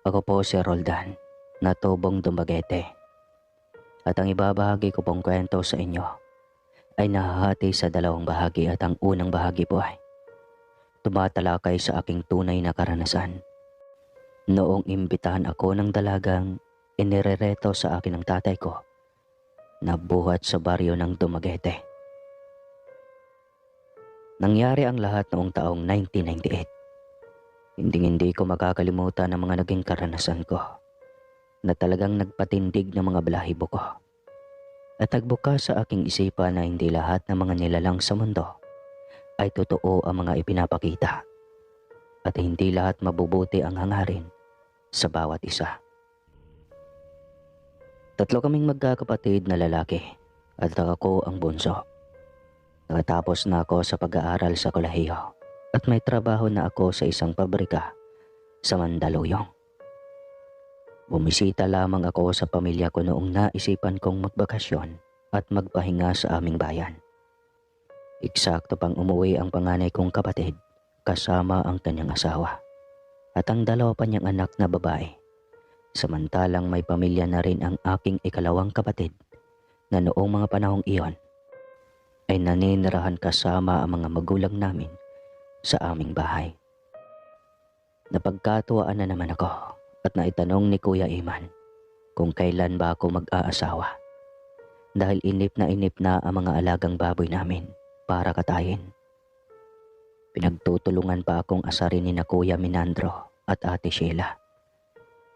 Ako po si Roldan, na tubong Dumaguete. At ang ibabahagi ko pong kwento sa inyo ay nahahati sa dalawang bahagi at ang unang bahagi po ay tumatalakay sa aking tunay na karanasan. Noong imbitahan ako ng dalagang inirereto sa akin ng tatay ko na buhat sa baryo ng Dumaguete. Nangyari ang lahat noong taong 1998. Hindi ko makakalimutan ang mga naging karanasan ko na talagang nagpatindig ng mga balahibo ko. At nagbukas sa aking isipan na hindi lahat ng mga nilalang sa mundo ay totoo ang mga ipinapakita. At hindi lahat mabubuti ang hangarin sa bawat isa. Tatlo kaming magkakapatid na lalaki at ako ang bunso. Nakatapos na ako sa pag-aaral sa kolehiyo at may trabaho na ako sa isang pabrika sa Mandaluyong. Bumisita lamang ako sa pamilya ko noong naisipan kong magbakasyon at magpahinga sa aming bayan. Eksakto pang umuwi ang panganay kong kapatid kasama ang kanyang asawa at ang dalawa pa niyang anak na babae. Samantalang may pamilya na rin ang aking ikalawang kapatid na noong mga panahong iyon ay naninirahan kasama ang mga magulang namin sa aming bahay. Napagkatuwaan na naman ako at naitanong ni Kuya Iman kung kailan ba ako mag-aasawa dahil inip na ang mga alagang baboy namin para katayin. Pinagtutulungan pa akong asarin ni na Kuya Minandro at Ate Sheila,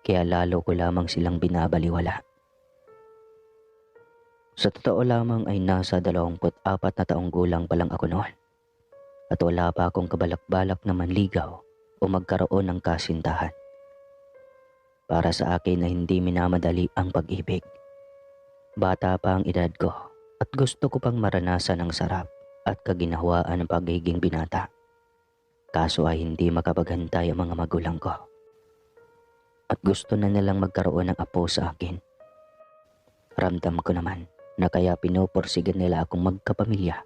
kaya lalo ko lamang silang binabaliwala. Sa totoo lamang ay nasa 24 na taong gulang pa lang ako noon at wala pa akong kabalak-balak na manligaw o magkaroon ng kasintahan. Para sa akin na hindi minamadali ang pag-ibig. Bata pa ang edad ko at gusto ko pang maranasan ang sarap at kaginhawaan ng pagiging binata. Kaso ay hindi makapaghantay ang mga magulang ko. At gusto na nilang magkaroon ng apo sa akin. Ramdam ko naman na kaya pinupursigan nila akong magkapamilya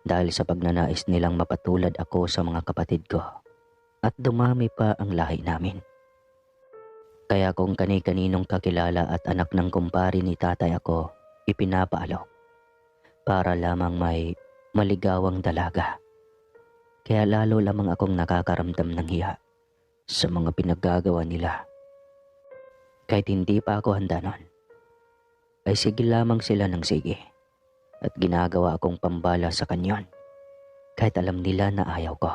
dahil sa pagnanais nilang mapatulad ako sa mga kapatid ko at dumami pa ang lahi namin. Kaya kung kani-kaninong kakilala at anak ng kumpari ni tatay ako, ipinapaalok para lamang may maligawang dalaga. Kaya lalo lamang akong nakakaramdam ng hiya sa mga pinaggagawa nila. Kahit hindi pa ako handa nun, ay sige lamang sila ng sige at ginagawa akong pambala sa kanyon kahit alam nila na ayaw ko.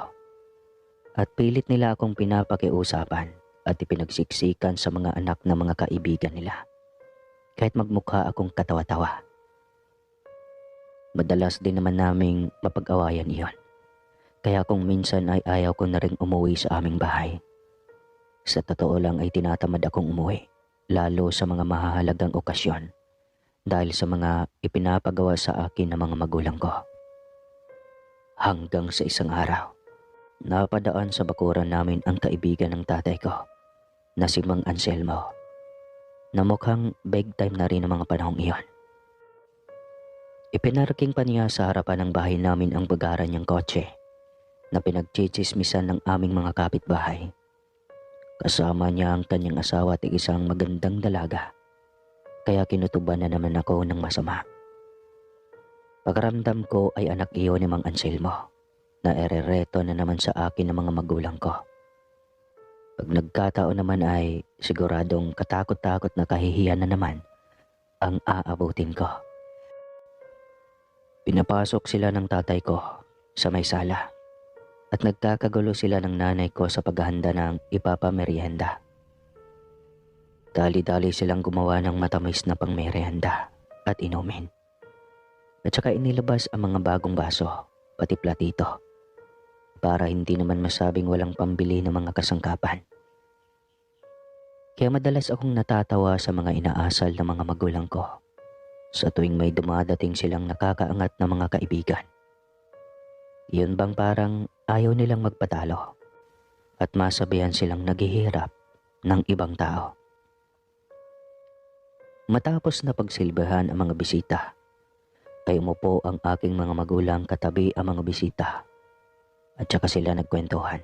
At pilit nila akong pinapakiusapan at ipinagsiksikan sa mga anak na mga kaibigan nila kahit magmukha akong katawa-tawa. Madalas din naman naming mapag-awayan iyon. Kaya kung minsan ay ayaw ko na rin umuwi sa aming bahay. Sa totoo lang ay tinatamad akong umuwi, lalo sa mga mahahalagang okasyon dahil sa mga ipinapagawa sa akin ng mga magulang ko. Hanggang sa isang araw, napadaan sa bakuran namin ang kaibigan ng tatay ko na si Mang Anselmo na mukhang big time na rin ang mga panahong iyon. Ipinarking pa niya sa harapan ng bahay namin ang bagaran niyang kotse na pinagchichismisan ng aming mga kapitbahay. Kasama niya ang kanyang asawa at isang magandang dalaga, kaya kinutuban na naman ako ng masama. Pagkaramdam ko ay anak iyon ni Mang Anselmo na erereto na naman sa akin ng mga magulang ko. Pag nagkataon naman ay siguradong katakot-takot na kahihiyan na naman ang aabutin ko. Pinapasok sila ng tatay ko sa may sala at nagkakagulo sila ng nanay ko sa paghahanda ng ipapamerienda. Dali-dali silang gumawa ng matamis na pangmerienda at inumin. At saka inilabas ang mga bagong baso, pati platito, para hindi naman masabing walang pambili ng mga kasangkapan. Kaya madalas akong natatawa sa mga inaasal ng mga magulang ko sa tuwing may dumadating silang nakakaangat na mga kaibigan. Yun bang parang ayaw nilang magpatalo at masabihan silang naghihirap ng ibang tao. Matapos na pagsilbihan ang mga bisita, ay umupo ang aking mga magulang katabi ang mga bisita at saka sila nagkwentuhan.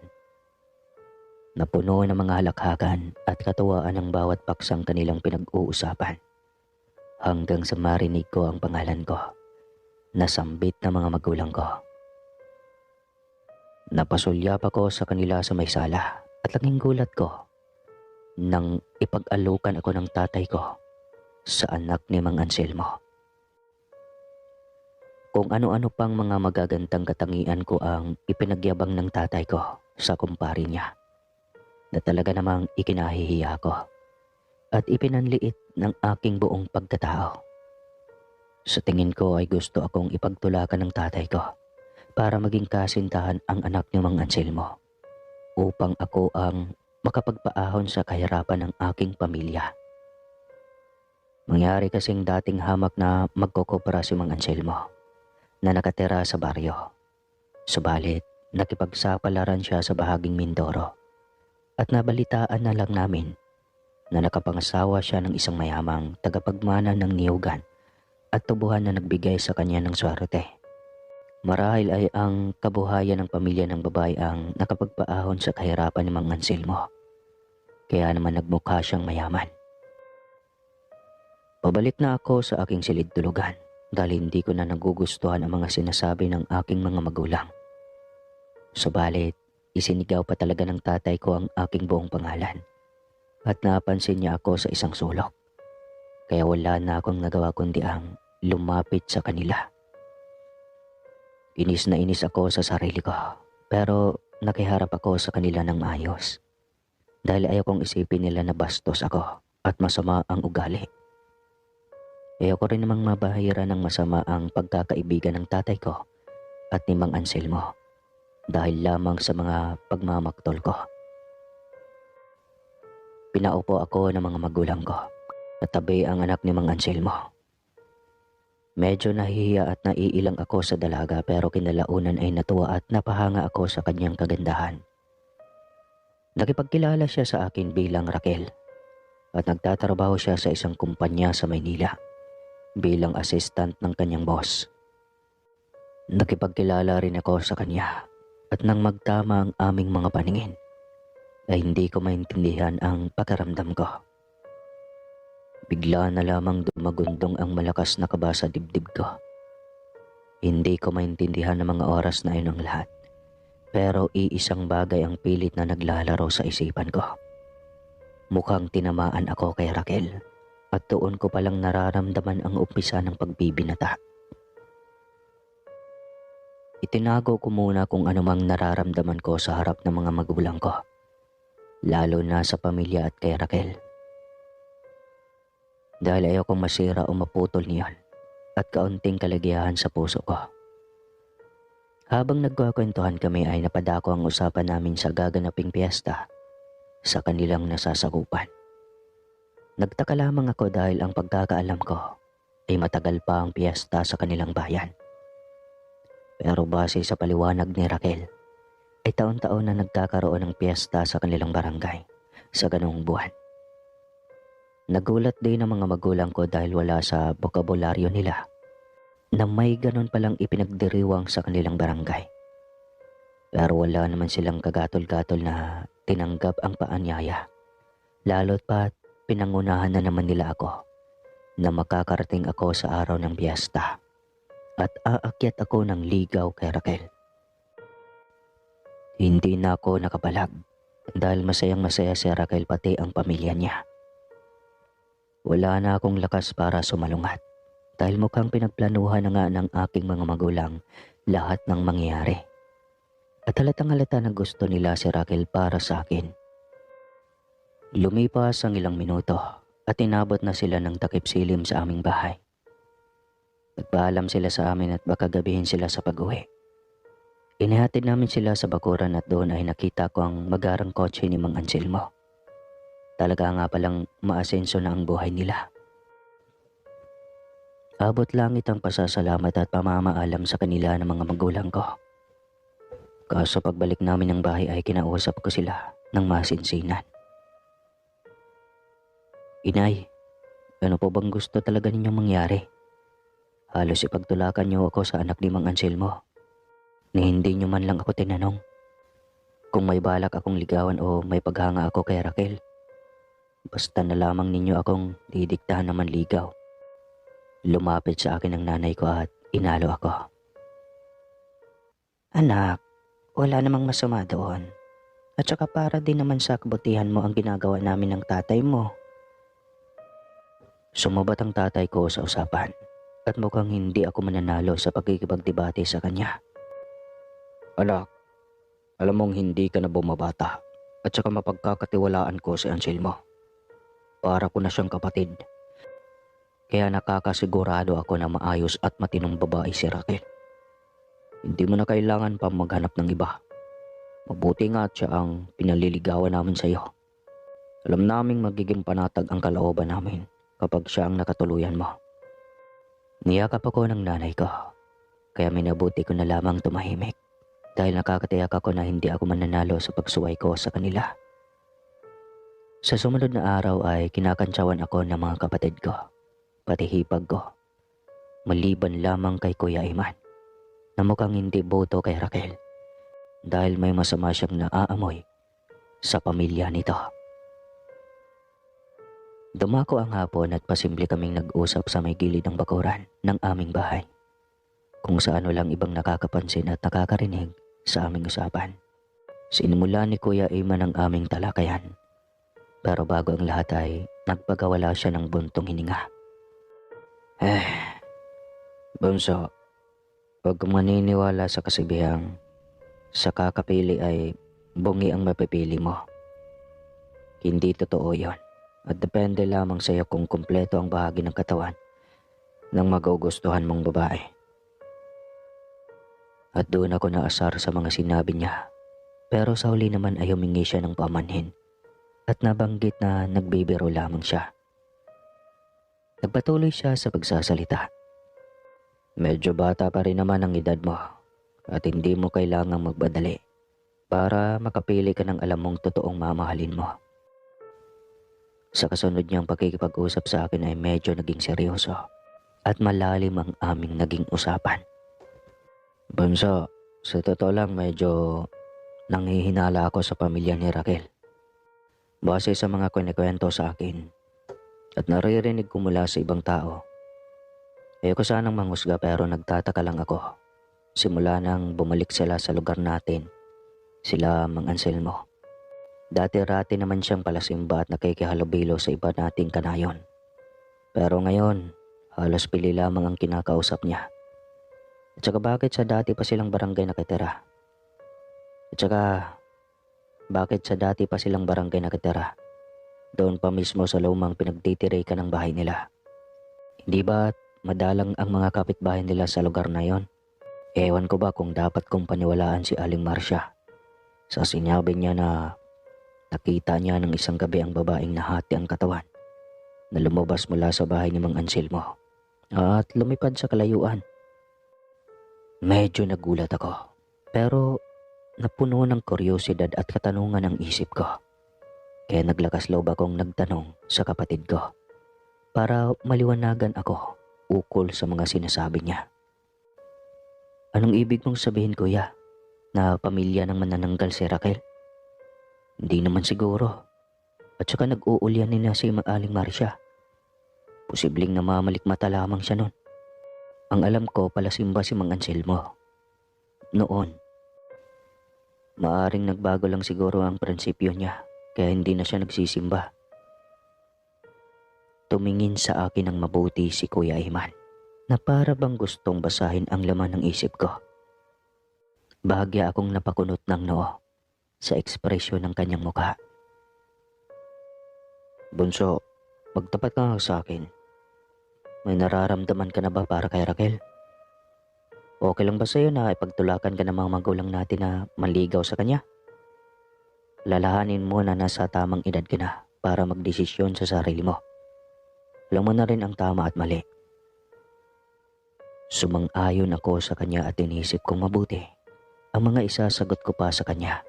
Napuno ng mga halakhakan at katuwaan ng bawat paksang kanilang pinag-uusapan hanggang sa marinig ko ang pangalan ko, nasambit ng mga magulang ko. Napasulyap ako sa kanila sa may sala at laging gulat ko nang ipag-alukan ako ng tatay ko sa anak ni Mang Anselmo. Kung ano-ano pang mga magagandang katangian ko ang ipinagyabang ng tatay ko sa kumpare niya na talaga namang ikinahihiya ko at ipinanliit ng aking buong pagkatao. Sa tingin ko ay gusto akong ipagtulakan ng tatay ko para maging kasintahan ang anak ni Mang Anselmo upang ako ang makapagpaahon sa kahirapan ng aking pamilya. Mangyari kasing dating hamak na magkokopera si Mang Anselmo na nakatira sa baryo. Subalit, nakipagsapalaran siya sa bahaging Mindoro at nabalitaan na lang namin na nakapangasawa siya ng isang mayamang tagapagmana ng niyugan at tubuhan na nagbigay sa kanya ng swerte. Marahil ay ang kabuhayan ng pamilya ng babae ang nakapagpaahon sa kahirapan ni Mang Anselmo. Kaya naman nagmukha siyang mayaman. Pabalik na ako sa aking silid tulugan dahil hindi ko na nagugustuhan ang mga sinasabi ng aking mga magulang. Subalit, isinigaw pa talaga ng tatay ko ang aking buong pangalan at napansin niya ako sa isang sulok. Kaya wala na akong nagawa kundi ang lumapit sa kanila. Inis na inis ako sa sarili ko pero nakiharap ako sa kanila ng maayos dahil ayaw kong isipin nila na bastos ako at masama ang ugali. Ayaw ko rin namang mabahira ng masama ang pagkakaibigan ng tatay ko at ni Mang Anselmo dahil lamang sa mga pagmamaktol ko. Pinaupo ako ng mga magulang ko at tabi ang anak ni Mang Anselmo. Medyo nahihiya at naiilang ako sa dalaga pero kinalaunan ay natuwa at napahanga ako sa kanyang kagandahan. Nakipagkilala siya sa akin bilang Raquel at nagtatrabaho siya sa isang kumpanya sa Maynila bilang assistant ng kanyang boss. Nakipagkilala rin ako sa kanya at nang magtama ang aming mga paningin ay hindi ko maintindihan ang pakiramdam ko. Bigla na lamang dumagundong ang malakas na kaba sa dibdib ko. Hindi ko maintindihan ng mga oras na yun ang lahat. Pero iisang bagay ang pilit na naglalaro sa isipan ko. Mukhang tinamaan ako kay Raquel at doon ko palang nararamdaman ang umpisa ng pagbibinata. Itinago ko muna kung anumang nararamdaman ko sa harap ng mga magulang ko, lalo na sa pamilya at kay Raquel. Dahil ayaw kong masira o maputol niyon at kaunting kaligayahan sa puso ko. Habang nagkukwentuhan kami ay napadako ang usapan namin sa gaganaping piyesta sa kanilang nasasakupan. Nagtaka lamang ako dahil ang pagkakaalam ko ay matagal pa ang piyesta sa kanilang bayan. Pero base sa paliwanag ni Raquel, ay taon-taon na nagkakaroon ng piyesta sa kanilang barangay sa ganoong buwan. Nagulat din ang mga magulang ko dahil wala sa bokabularyo nila na may ganon palang ipinagdiriwang sa kanilang barangay. Pero wala naman silang kagatol-gatol na tinanggap ang paanyaya. Lalo't pat pinangunahan na naman nila ako na makakarating ako sa araw ng piyesta at aakyat ako ng ligaw kay Raquel. Hindi na ako nakabalag dahil masayang-masaya si Raquel pati ang pamilya niya. Wala na akong lakas para sumalungat dahil mukhang pinagplanuhan na nga ng aking mga magulang lahat ng mangyayari. At halatang-halata na gusto nila si Raquel para sa akin. Lumipas ang ilang minuto at inabot na sila ng takip silim sa aming bahay. Nagpaalam sila sa amin at baka gabihin sila sa pag-uwi. Inihatid namin sila sa bakuran at doon ay nakita ko ang magarang kotse ni Mang Anselmo. Talaga nga palang maasenso na ang buhay nila. Abot langit ang pasasalamat at pamamaalam sa kanila ng mga magulang ko. Kaso pagbalik namin ng bahay ay kinausap ko sila ng masinsinan. Inay, ano po bang gusto talaga ninyong mangyari? Halos ipagtulakan niyo ako sa anak ni Mang Anselmo. Ni hindi niyo man lang ako tinanong. Kung may balak akong ligawan o may paghanga ako kay Raquel, basta na lamang ninyo akong didiktahan na manligaw. Lumapit sa akin ang nanay ko at inalo ako. Anak, wala namang masama doon. At saka para din naman sa kabutihan mo ang ginagawa namin ng tatay mo. Sumabat ang tatay ko sa usapan at mukhang hindi ako mananalo sa pagkikipagdebate sa kanya. Anak, alam mong hindi ka na bumabata at saka mapagkakatiwalaan ko si Anselmo. Para ko na siyang kapatid. Kaya nakakasigurado ako na maayos at matinong babae si Raquel. Hindi mo na kailangan pa maghanap ng iba. Mabuti nga at siya ang pinaliligawan namin sa iyo. Alam naming magiging panatag ang kalooban namin kapag siya ang nakatuluyan mo. Niyakap ako ng nanay ko, kaya minabuti ko na lamang tumahimik dahil nakakatiyak ako na hindi ako mananalo sa pagsuway ko sa kanila. Sa sumunod na araw ay kinakantsawan ako ng mga kapatid ko, pati hipag ko, maliban lamang kay Kuya Iman, na mukhang hindi boto kay Raquel dahil may masama siyang naaamoy sa pamilya nito. Dumako ang hapon at pasimple kaming nag-usap sa may gilid ng bakuran ng aming bahay, kung saan walang ibang nakakapansin at nakakarinig sa aming usapan. Sinimula ni Kuya Iman ang aming talakayan, pero bago ang lahat ay nagpagawala siya ng buntong hininga. Bunso, huwag kang maniniwala sa kasibihang sa kakapili ay bungi ang mapipili mo. Hindi totoo yon. At depende lamang sa iyo kung kumpleto ang bahagi ng katawan ng magugustuhan mong babae. At doon ako naasar sa mga sinabi niya. Pero sa huli naman ay humingi siya ng pamanhin at nabanggit na nagbibiro lamang siya. Nagpatuloy siya sa pagsasalita. Medyo bata pa rin naman ang edad mo at hindi mo kailangang magbadali para makapili ka ng alam mong totoong mamahalin mo. Sa kasunod niyang pakikipag-usap sa akin ay medyo naging seryoso at malalim ang aming naging usapan. Bunso, sa totoo lang medyo nanghihinala ako sa pamilya ni Raquel. Base sa mga kwento sa akin at naririnig ko mula sa ibang tao. Ayoko sanang manghusga pero nagtataka lang ako. Simula nang bumalik sila sa lugar natin, sila Mang Anselmo. Dati-rati naman siyang palasimba at nakikihalubilo sa iba nating kanayon. Pero ngayon, halos pili lamang ang kinakausap niya. At saka bakit sa dati pa silang barangay nakitira? At saka bakit sa dati pa silang barangay nakitira? Doon pa mismo sa lumang pinagtitirikan ng bahay nila. Hindi ba madalang ang mga kapitbahay nila sa lugar na yon? Ewan ko ba kung dapat kong paniwalaan si Aling Marcia sa sinabi niya na nakita niya ng isang gabi ang babaeng nahati ang katawan na lumabas mula sa bahay ni Mang Anselmo at lumipad sa kalayuan. Medyo nagulat ako pero napuno ng kuryosidad at katanungan ang isip ko. Kaya naglakas loob akong nagtanong sa kapatid ko para maliwanagan ako ukol sa mga sinasabi niya. Anong ibig mong sabihin, kuya? Na pamilya ng manananggal si Raquel? Hindi naman siguro. At saka nag-uulyanin na si Aling Marcia. Posibleng namamalikmata lamang siya nun. Ang alam ko palasimba si Mang Anselmo. Noon. Maaring nagbago lang siguro ang prinsipyo niya kaya hindi na siya nagsisimba. Tumingin sa akin ng mabuti si Kuya Iman na para bang gustong basahin ang laman ng isip ko. Bahagya akong napakunot ng noo sa ekspresyon ng kanyang mukha. Bunso, magtapat ka nga sa akin. May nararamdaman ka na ba para kay Raquel? Okay lang ba sa'yo na ipagtulakan ka ng mga magulang natin na maligaw sa kanya? Lalahanin mo na nasa tamang edad ka na para magdesisyon sa sarili mo. Alam mo na rin ang tama at mali. Sumang-ayon ako sa kanya at inisip kong mabuti ang mga isasagot ko pa sa kanya.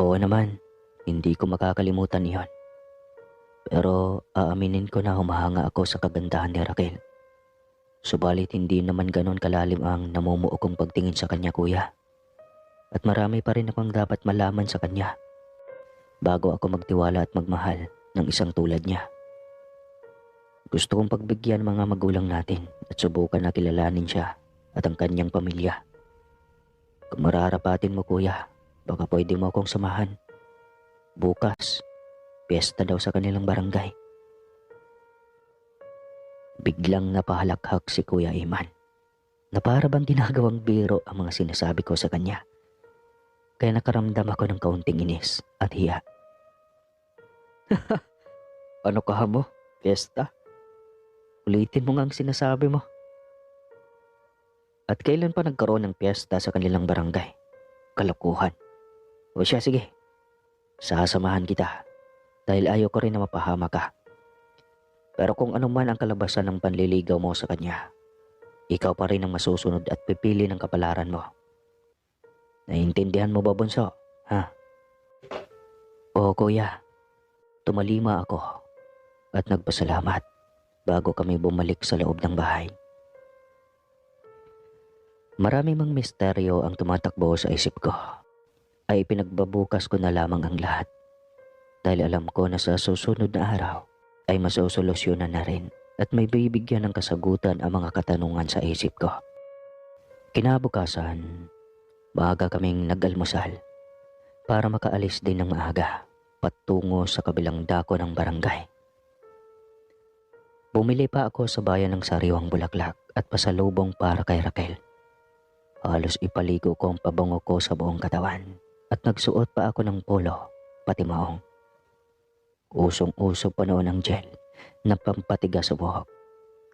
Oo naman, hindi ko makakalimutan iyon. Pero aaminin ko na humahanga ako sa kagandahan ni Raquel. Subalit hindi naman ganon kalalim ang namumuo kong pagtingin sa kanya, kuya. at marami pa rin akong dapat malaman sa kanya bago ako magtiwala at magmahal ng isang tulad niya. Gusto kong pagbigyan mga magulang natin at subukan na kilalanin siya at ang kanyang pamilya. Kung mararapatin mo kuya, baka pwede mo akong samahan. Bukas, piyesta daw sa kanilang barangay. Biglang napahalakhak si Kuya Iman na para bang ginagawang biro ang mga sinasabi ko sa kanya. Kaya nakaramdam ako ng kaunting inis at hiya. Ano ka mo? Piyesta? Ulitin mo nga ang sinasabi mo. At kailan pa nagkaroon ng piyesta sa kanilang barangay? Kalokohan. O siya, sige. Sasamahan kita dahil ayaw ko rin na mapahama ka. Pero kung ano man ang kalabasan ng panliligaw mo sa kanya, ikaw pa rin ang masusunod at pipili ng kapalaran mo. Naiintindihan mo ba, bunso? Ha? Oo, kuya. Tumalima ako at nagpasalamat bago kami bumalik sa loob ng bahay. Marami mang misteryo ang tumatakbo sa isip ko. Ay pinagbabukas ko na lamang ang lahat dahil alam ko na sa susunod na araw ay masosolusyonan na rin at may bibigyan ng kasagutan ang mga katanungan sa isip ko. Kinabukasan, maaga kaming nag-almusal para makaalis din ng maaga patungo sa kabilang dako ng barangay. Bumili pa ako sa bayan ng sariwang bulaklak at pasalubong para kay Raquel. Halos ipaligo ko ang pabango ko sa buong katawan at nagsuot pa ako ng polo pati maong. Usong-uso pa noon ang gel na pampatigas sa buhok.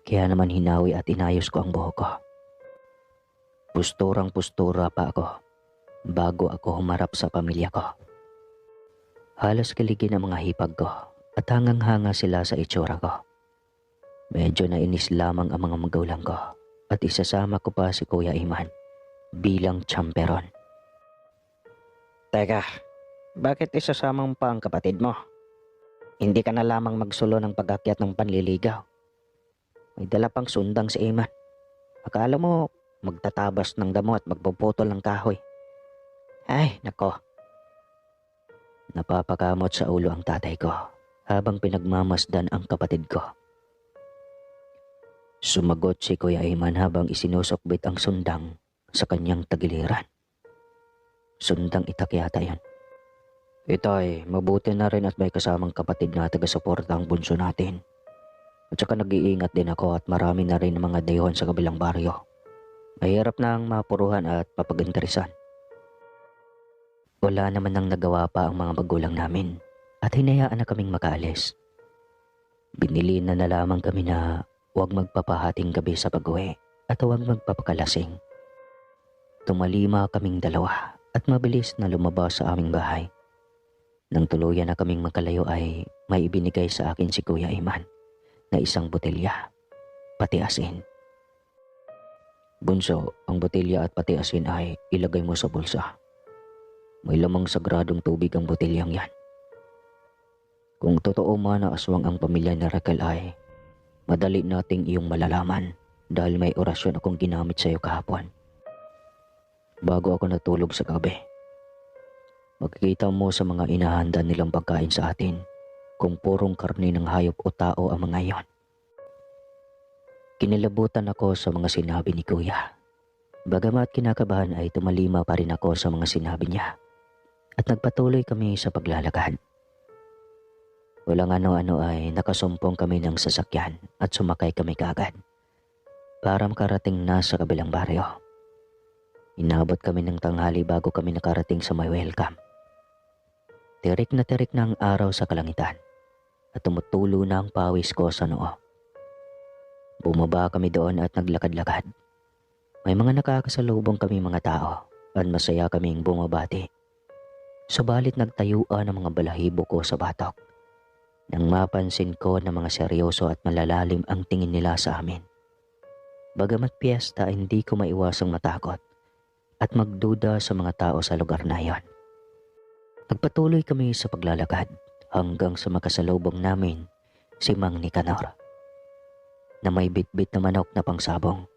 Kaya naman hinawi at inayos ko ang buhok ko. Pusturang-pustura pa ako bago ako humarap sa pamilya ko. Halos kiligin ang mga hipag ko at hangang-hanga sila sa itsura ko. Medyo nainis lamang ang mga magulang ko at isasama ko pa si Kuya Iman bilang champeron. Teka, bakit isasama mo pa ang kapatid mo? Hindi ka na lamang magsulo ng pag-akyat ng panliligaw. May dala pang sundang si Iman. Akala mo magtatabas ng damo at magpuputol ng kahoy. Ay, nako. Napapakamot sa ulo ang tatay ko habang pinagmamasdan ang kapatid ko. Sumagot si Kuya Iman habang isinusukbit ang sundang sa kanyang tagiliran. Sundang itak yata yan. Itay, mabuti na rin at may kasamang kapatid na taga-suporta ang bunso natin. At saka nag-iingat din ako at marami na rin mga dayuhan sa kabilang baryo. Mahirap na ang mapuruhan at papag-interesan. Wala naman nang nagawa pa ang mga magulang namin at hinayaan na kaming makaalis. Binili na lamang kami na huwag magpapahating gabi sa pag-uwi at huwag magpapakalasing. Tumalima kaming dalawa at mabilis na lumabas sa aming bahay. Nang tuluyan na kaming magkalayo ay may ibinigay sa akin si Kuya Iman na isang botelya, pati asin. Bunso, ang botelya at pati asin ay ilagay mo sa bulsa. May lamang sagradong tubig ang botelyang yan. Kung totoo man na aswang ang pamilya ni Raquel ay madali nating iyong malalaman dahil may orasyon akong ginamit sa iyo kahapon. Bago ako natulog sa gabi. Makikita mo sa mga inahanda nilang pagkain sa atin kung purong karne ng hayop o tao ang mga iyon. Kinilabutan ako sa mga sinabi ni Kuya. Bagamat kinakabahan ay tumalima pa rin ako sa mga sinabi niya at nagpatuloy kami sa paglalakad. Walang ano-ano ay nakasumpong kami ng sasakyan at sumakay kami kaagad para makarating na sa kabilang baryo. Inabot kami ng tanghali bago kami nakarating sa may welcome. Tirik na ang araw sa kalangitan at tumutulo na ang pawis ko sa noo. Bumaba kami doon at naglakad-lakad. May mga nakakasalubong kami mga tao at masaya kaming bumabati. Subalit nagtayuan ang mga balahibo ko sa batok. Nang mapansin ko na mga seryoso at malalalim ang tingin nila sa amin. Bagamat piyesta ay hindi ko maiwasang matakot at magduda sa mga tao sa lugar na iyon. Nagpatuloy kami sa paglalakad hanggang sa makasalubong namin si Mang Nicanor na may bitbit na manok na pangsabong.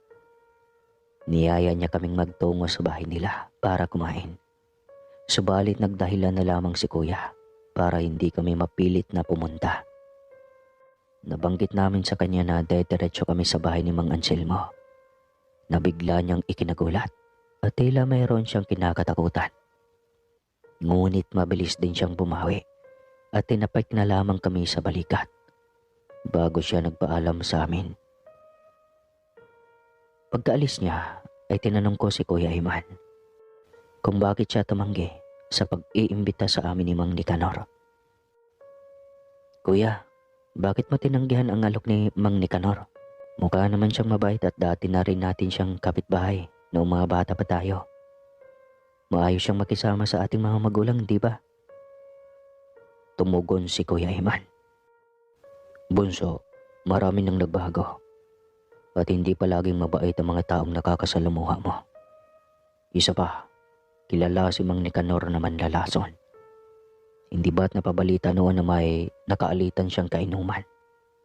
Niyaya niya kaming magtungo sa bahay nila para kumain Subalit nagdahilan na lamang si kuya para hindi kami mapilit na pumunta. Nabanggit namin sa kanya na dediretso kami sa bahay ni Mang Anselmo, na bigla niyang ikinagulat at tila mayroon siyang kinakatakutan. Ngunit mabilis din siyang bumawi at tinapik na lamang kami sa balikat bago siya nagpaalam sa amin. Pagkaalis niya ay tinanong ko si Kuya Iman kung bakit siya tumanggi sa pag-iimbita sa amin ni Mang Nicanor. Kuya, bakit mo tinanggihan ang alok ni Mang Nicanor? Mukha naman siyang mabait at dati na rin natin siyang kapitbahay noong mga bata pa tayo. Maayos siyang makisama sa ating mga magulang, di ba? Tumugon si Kuya Iman. Bunso, marami nang nagbago. At hindi palaging mabait ang mga taong nakakasalamuha mo. Isa pa, kilala si Mang Nicanor na manlalason. Hindi ba't napabalita noon na may nakaalitan siyang kainuman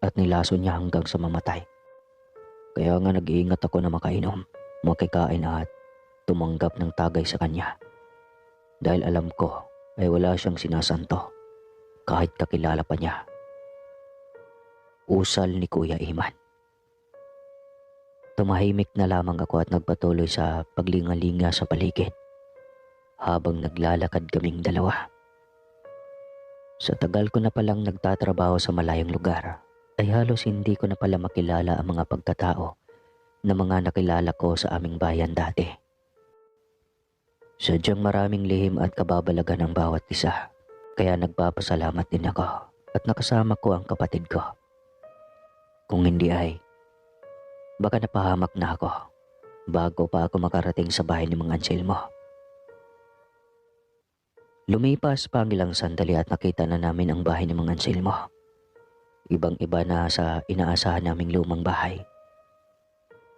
at nilason niya hanggang sa mamatay? Kaya nga nag-iingat ako na makainom, makikain at tumanggap ng tagay sa kanya. Dahil alam ko ay wala siyang sinasanto kahit kakilala pa niya. Usal ni Kuya Iman. Tumahimik na lamang ako at nagpatuloy sa paglingalinga sa paligid habang naglalakad kaming dalawa. Sa tagal ko na palang nagtatrabaho sa malayong lugar, ay halos hindi ko na pala makilala ang mga pagkatao na mga nakilala ko sa aming bayan dati. Sadyang maraming lihim at kababalagan ang bawat isa, kaya nagpapasalamat din ako at nakasama ko ang kapatid ko. Kung hindi ay, baka napahamak na ako bago pa ako makarating sa bahay ni Mang Anselmo. Lumipas pa ang ilang sandali at nakita na namin ang bahay ni Mang Anselmo. Ibang-iba na sa inaasahan naming lumang bahay.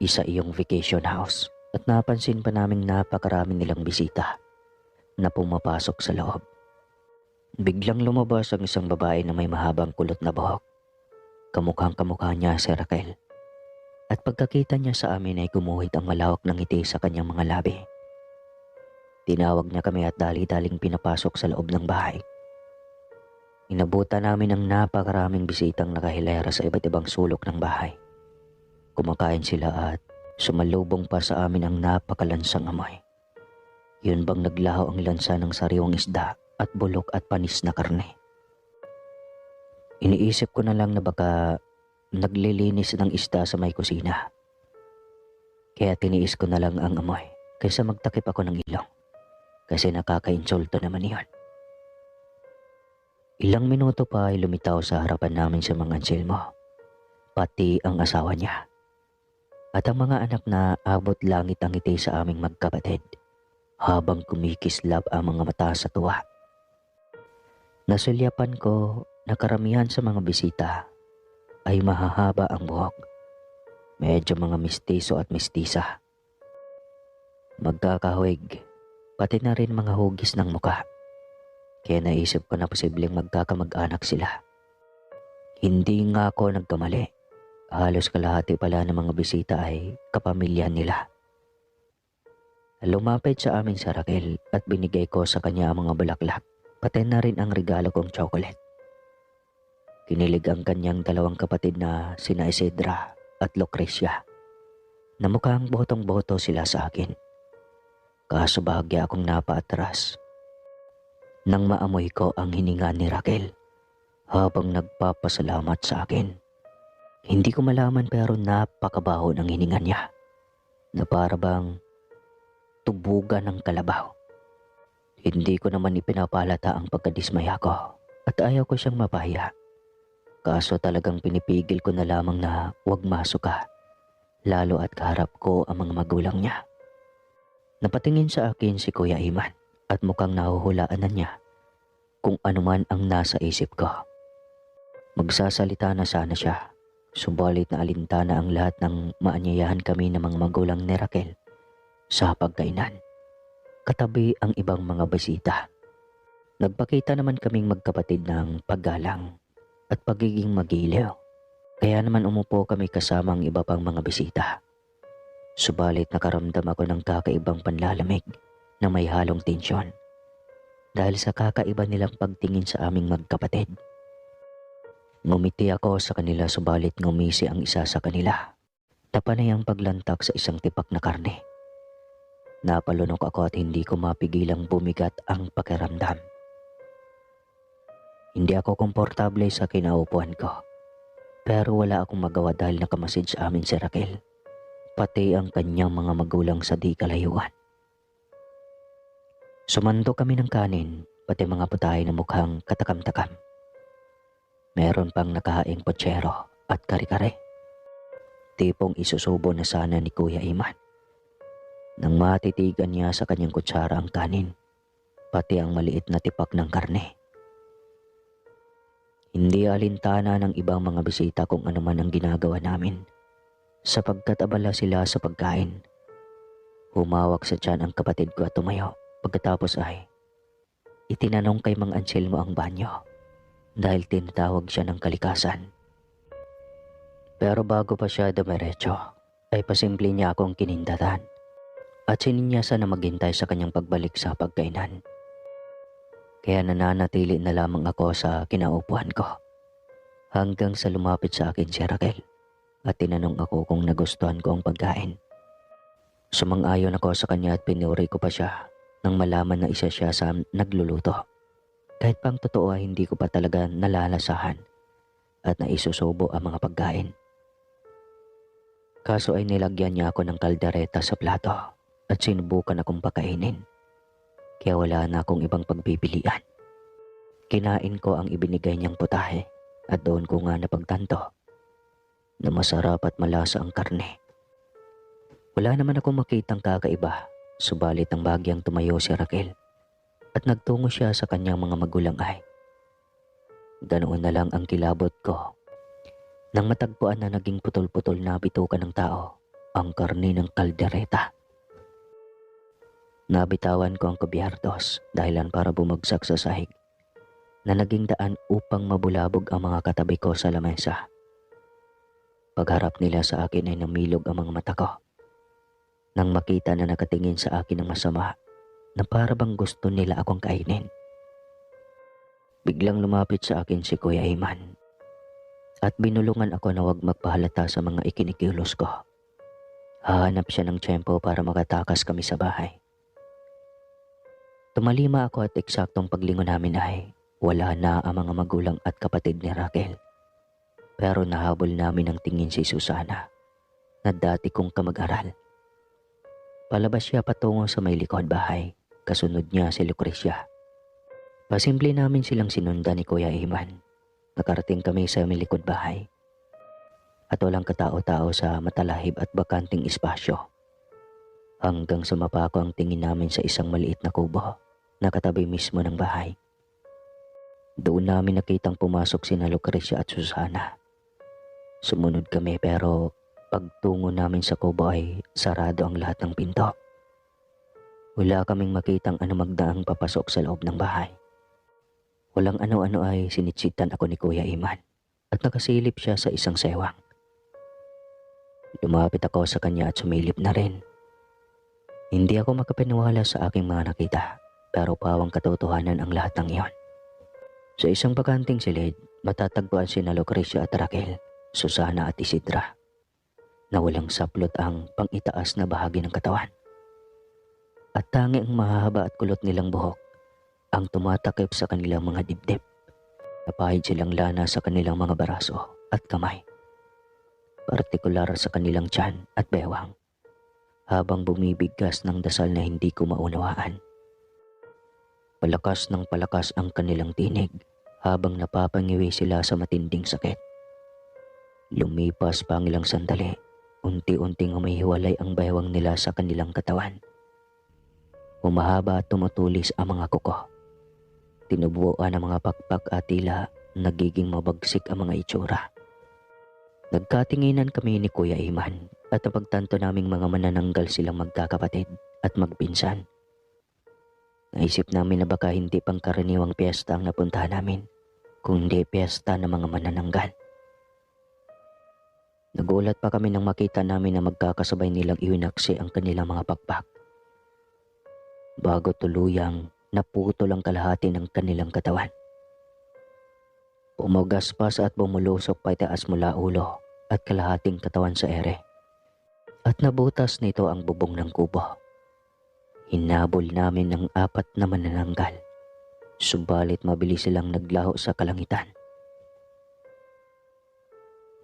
Isa iyong vacation house at napansin pa naming napakaraming nilang bisita na pumapasok sa loob. Biglang lumabas ang isang babae na may mahabang kulot na buhok. Kamukhang-kamukha niya si Raquel. At pagkakita niya sa amin ay gumuhit ang malawak ng ngiti sa kanyang mga labi. Tinawag niya kami at dali-daling pinapasok sa loob ng bahay. Inabutan namin ang napakaraming bisitang nakahilera sa iba't ibang sulok ng bahay. Kumakain sila at sumalubong pa sa amin ang napakalansang amoy. Yun bang naglaho ang lansa ng sariwang isda at bulok at panis na karne. Iniisip ko na lang na baka naglilinis ng isda sa may kusina. Kaya tiniis ko na lang ang amoy kaysa magtakip ako ng ilong. Kasi nakaka-insulto naman iyon. Ilang minuto pa ay lumitaw sa harapan namin si Mang Anselmo, pati ang asawa niya. At ang mga anak na abot langit ang ngiti sa aming magkapatid habang kumikislap ang mga mata sa tuwa. Nasulyapan ko na karamihan sa mga bisita ay mahahaba ang buhok. Medyo mga mistiso at mistisa. Magkakahawig, pati na rin mga hugis ng muka. Kaya naisip ko na posibleng magkakamag-anak sila. Hindi nga ako nagkamali. Halos kalahati pala ng mga bisita ay kapamilya nila. Lumapit sa amin si Raquel at binigay ko sa kanya ang mga bulaklak, pati na rin ang regalo kong chocolate. Kinilig ang kanyang dalawang kapatid na sina Isidra at Lucrecia, na mukhang botong-boto sila sa akin. Kaso bahagya akong napaatras nang maamoy ko ang hininga ni Raquel habang nagpapasalamat sa akin. Hindi ko malaman pero napakabaho ng hininga niya na para bang tubugan ng kalabaw. Hindi ko naman ipinapalata ang pagkadismaya ko at ayaw ko siyang mapahiya. Kaso talagang pinipigil ko na lamang na huwag masuka, lalo at kaharap ko ang mga magulang niya. Napatingin sa akin si Kuya Iman at mukhang nahuhulaan na niya kung anuman ang nasa isip ko. Magsasalita na sana siya, subalit na alintana ang lahat ng maanyayahan kami ng mga magulang ni Raquel sa pagkainan. Katabi ang ibang mga bisita. Nagpakita naman kaming magkapatid ng paggalang at pagiging magiliw. Kaya naman umupo kami kasama ang iba pang mga bisita. Subalit nakaramdam ako ng kakaibang panlalamig na may halong tensyon dahil sa kakaiba nilang pagtingin sa aming magkapatid. Ngumiti ako sa kanila subalit ngumisi ang isa sa kanila. Tapanay ang paglantak sa isang tipak na karne. Napalunok ako at hindi ko mapigilang bumigat ang pakiramdam. Hindi ako komportable sa kinaupuan ko. Pero wala akong magawa dahil nakamasid sa amin si Raquel, pati ang kanyang mga magulang sa di kalayuan. Sumando kami ng kanin, pati mga putahe na mukhang katakam-takam. Meron pang nakahaing potsero at kare-kare. Tipong isusubo na sana ni Kuya Iman. Nang matitigan niya sa kanyang kutsara ang kanin, pati ang maliit na tipak ng karne. Hindi alintana ng ibang mga bisita kung ano man ang ginagawa namin, sapagkat abala sila sa pagkain. Humawak sa tiyan ang kapatid ko at tumayo. Pagkatapos ay itinanong kay Mang Anselmo ang banyo dahil tinatawag siya ng kalikasan. Pero bago pa siya dumiretso, ay pasimple niya akong kinindatan at sininyasan na maghintay sa kanyang pagbalik sa pagkainan. Kaya nananatili na lamang ako sa kinaupuan ko hanggang sa lumapit sa akin si Raquel at tinanong ako kung nagustuhan ko ang pagkain. Sumang-ayon ako sa kanya at pinuri ko pa siya nang malaman na isa siya sa nagluluto. Kahit pang totoo ay hindi ko pa talaga nalalasahan at naisusubo ang mga pagkain. Kaso ay nilagyan niya ako ng kaldereta sa plato at sinubukan akong pakainin. Kaya wala na akong ibang pagpipilian. Kinain ko ang ibinigay niyang putahe at doon ko nga napagtanto na masarap at malasa ang karne. Wala naman akong makitang kakaiba, subalit ang bagyang tumayo si Raquel at nagtungo siya sa kanyang mga magulang ay. Ganoon na lang ang kilabot ko nang matagpuan na naging putol-putol na bituka ng tao ang karne ng kaldereta. Nabitawan ko ang kubyertos dahilan para bumagsak sa sahig na naging daan upang mabulabog ang mga katabi ko sa lamesa. Pagharap nila sa akin ay namilog ang mga mata ko nang makita na nakatingin sa akin ng masama na para bang gusto nila akong kainin. Biglang lumapit sa akin si Kuya Iman at binulungan ako na huwag magpahalata sa mga ikinikilos ko. Hahanap siya ng tiyempo para makatakas kami sa bahay. Tumalima ako at eksaktong paglingon namin ay wala na ang mga magulang at kapatid ni Raquel. Pero nahabol namin ang tingin si Susana na dati kong kamag-aral. Palabas siya patungo sa may likod bahay, kasunod niya si Lucrecia. Pasimple namin silang sinundan ni Kuya Iman. Nakarating kami sa may likod bahay at walang katao-tao sa matalahib at bakanting espasyo. Hanggang sumapa ko ang tingin namin sa isang maliit na kubo na katabi mismo ng bahay. Doon namin nakitang pumasok sina Lucrecia at Susana. Sumunod kami pero pagtungo namin sa kubo ay sarado ang lahat ng pinto. Wala kaming makitang anumagdaang papasok sa loob ng bahay. Walang ano-ano ay sinitsitan ako ni Kuya Iman at nakasilip siya sa isang sewang. Lumapit ako sa kanya at sumilip na rin. Hindi ako makapaniwala sa aking mga nakita pero pawang katotohanan ang lahat ng iyon. Sa isang bakanting silid, matatagpuan sina Lucrecia at Raquel, Susana at Isidra na walang saplot ang pang-itaas na bahagi ng katawan. At tangi ang mahahaba at kulot nilang buhok ang tumatakip sa kanilang mga dibdib. Napahid silang lana sa kanilang mga baraso at kamay, partikular sa kanilang tiyan at bewang, habang bumibigkas ng dasal na hindi ko maunawaan. Palakas ng palakas ang kanilang tinig habang napapangiwi sila sa matinding sakit. Lumipas pa ang ilang sandali, unti-unting umihiwalay ang bewang nila sa kanilang katawan. Humahaba at tumutulis ang mga kuko. Tinubuan ang mga pakpak at tila nagiging mabagsik ang mga itsura. Nagkatinginan kami ni Kuya Iman at napagtanto naming mga manananggal silang magkakapatid at magpinsan. Naisip namin na baka hindi pangkaraniwang piyesta ang napuntahan namin, kundi piyesta ng mga manananggal. Nagulat pa kami nang makita namin na magkakasabay nilang iwinaksi ang kanilang mga pakpak. Bago tuluyang naputol ang kalahati ng kanilang katawan. Pumugaspas at bumulusok paitaas mula ulo at kalahating katawan sa ere. At nabutas nito ang bubong ng kubo. Hinabol namin ng 4 na manananggal. Subalit mabilis silang naglaho sa kalangitan.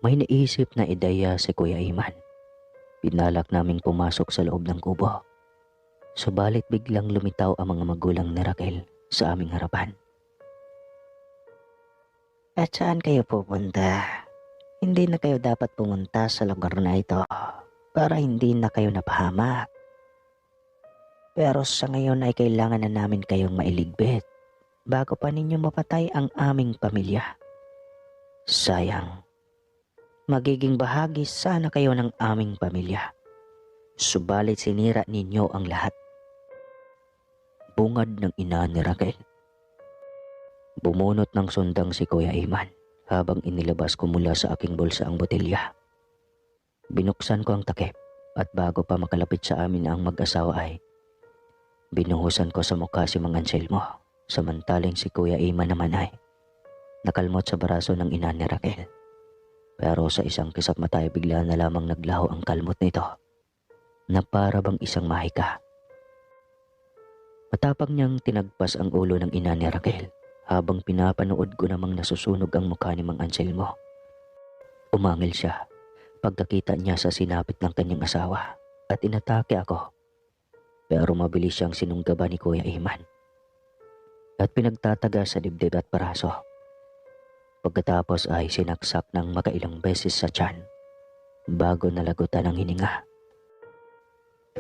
May naisip na ideya si Kuya Iman. Pinalak naming pumasok sa loob ng kubo. Subalit biglang lumitaw ang mga magulang ni Raquel sa aming harapan. At saan kayo pupunta? Hindi na kayo dapat pumunta sa lugar na ito para hindi na kayo napahamak. Pero sa ngayon ay kailangan na namin kayong mailigpit bago pa ninyo mapatay ang aming pamilya. Sayang. Magiging bahagi sana kayo ng aming pamilya. Subalit sinira ninyo ang lahat. Bungad ng ina ni Raquel. Bumunot ng sundang si Kuya Iman habang inilabas ko mula sa aking bulsa ang botelya. Binuksan ko ang takip at bago pa makalapit sa amin ang mag-asawa ay binuhusan ko sa mukha si Mang Anselmo, samantalang si Kuya Iman naman ay nakalmot sa braso ng ina ni Raquel. Pero sa isang kisap mata ay bigla na lamang naglaho ang kalmot nito na para bang isang mahika. Matapang niyang tinagpas ang ulo ng ina ni Raquel habang pinapanood ko namang nasusunog ang mukha ni Mang Anselmo. Umangil siya pagkakita niya sa sinapit ng kanyang asawa at inatake ako. Pero mabilis siyang sinunggaban ni Kuya Iman at pinagtataga sa dibdib at paraso. Pagkatapos ay sinaksak ng makailang beses sa tiyan bago nalagutan ang hininga.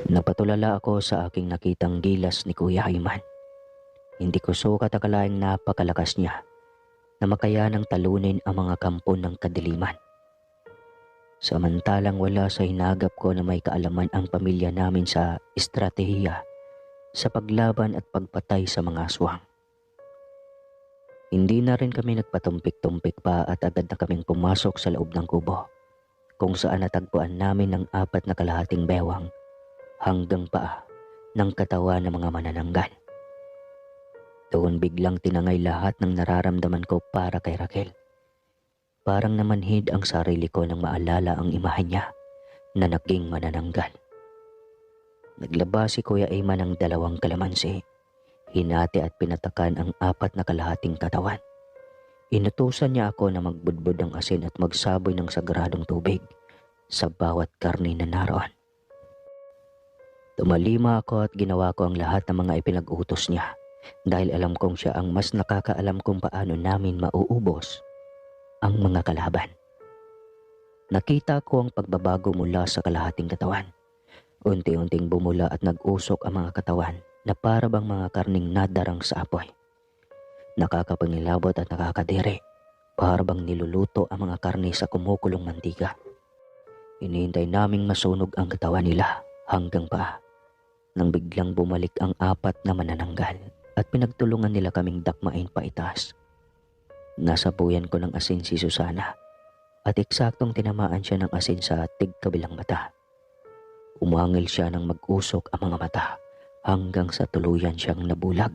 Napatulala ako sa aking nakitang gilas ni Kuya Iman. Hindi ko sukat akalaing napakalakas niya na makayanang talunin ang mga kampo ng kadiliman. Samantalang wala sa hinagap ko na may kaalaman ang pamilya namin sa estratehiya sa paglaban at pagpatay sa mga aswang. Hindi na rin kami nagpatumpik-tumpik pa at agad na kaming pumasok sa loob ng kubo kung saan natagpuan namin ng 4 na kalahating bewang hanggang paa ng katawan ng mga manananggal. Doon biglang tinangay lahat ng nararamdaman ko para kay Raquel. Parang namanhid ang sarili ko nang maalala ang imahe niya na naging manananggal. Naglaba si Kuya Iman ng 2 kalamansi. Hinati at pinatakan ang 4 na kalahating katawan. Inutusan niya ako na magbudbud ng asin at magsaboy ng sagradong tubig sa bawat karne na naroon. Tumalima ako at ginawa ko ang lahat ng mga ipinag-utos niya dahil alam kong siya ang mas nakakaalam kung paano namin mauubos ang mga kalaban. Nakita ko ang pagbabago mula sa kalahating katawan. Unti-unting bumula at nag-usok ang mga katawan na para bang mga karning nadarang sa apoy. Nakakapangilabot at nakakadiri. Para bang niluluto ang mga karne sa kumukulong mantika. Hinihintay naming masunog ang katawan nila hanggang pa nang biglang bumalik ang 4 na manananggal at pinagtulungan nila kaming dakmain pa itaas. Nasabuyan ko ng asin si Susana at eksaktong tinamaan siya ng asin sa tigkabilang mata. Umangil siya nang mag-usok ang mga mata hanggang sa tuluyan siyang nabulag.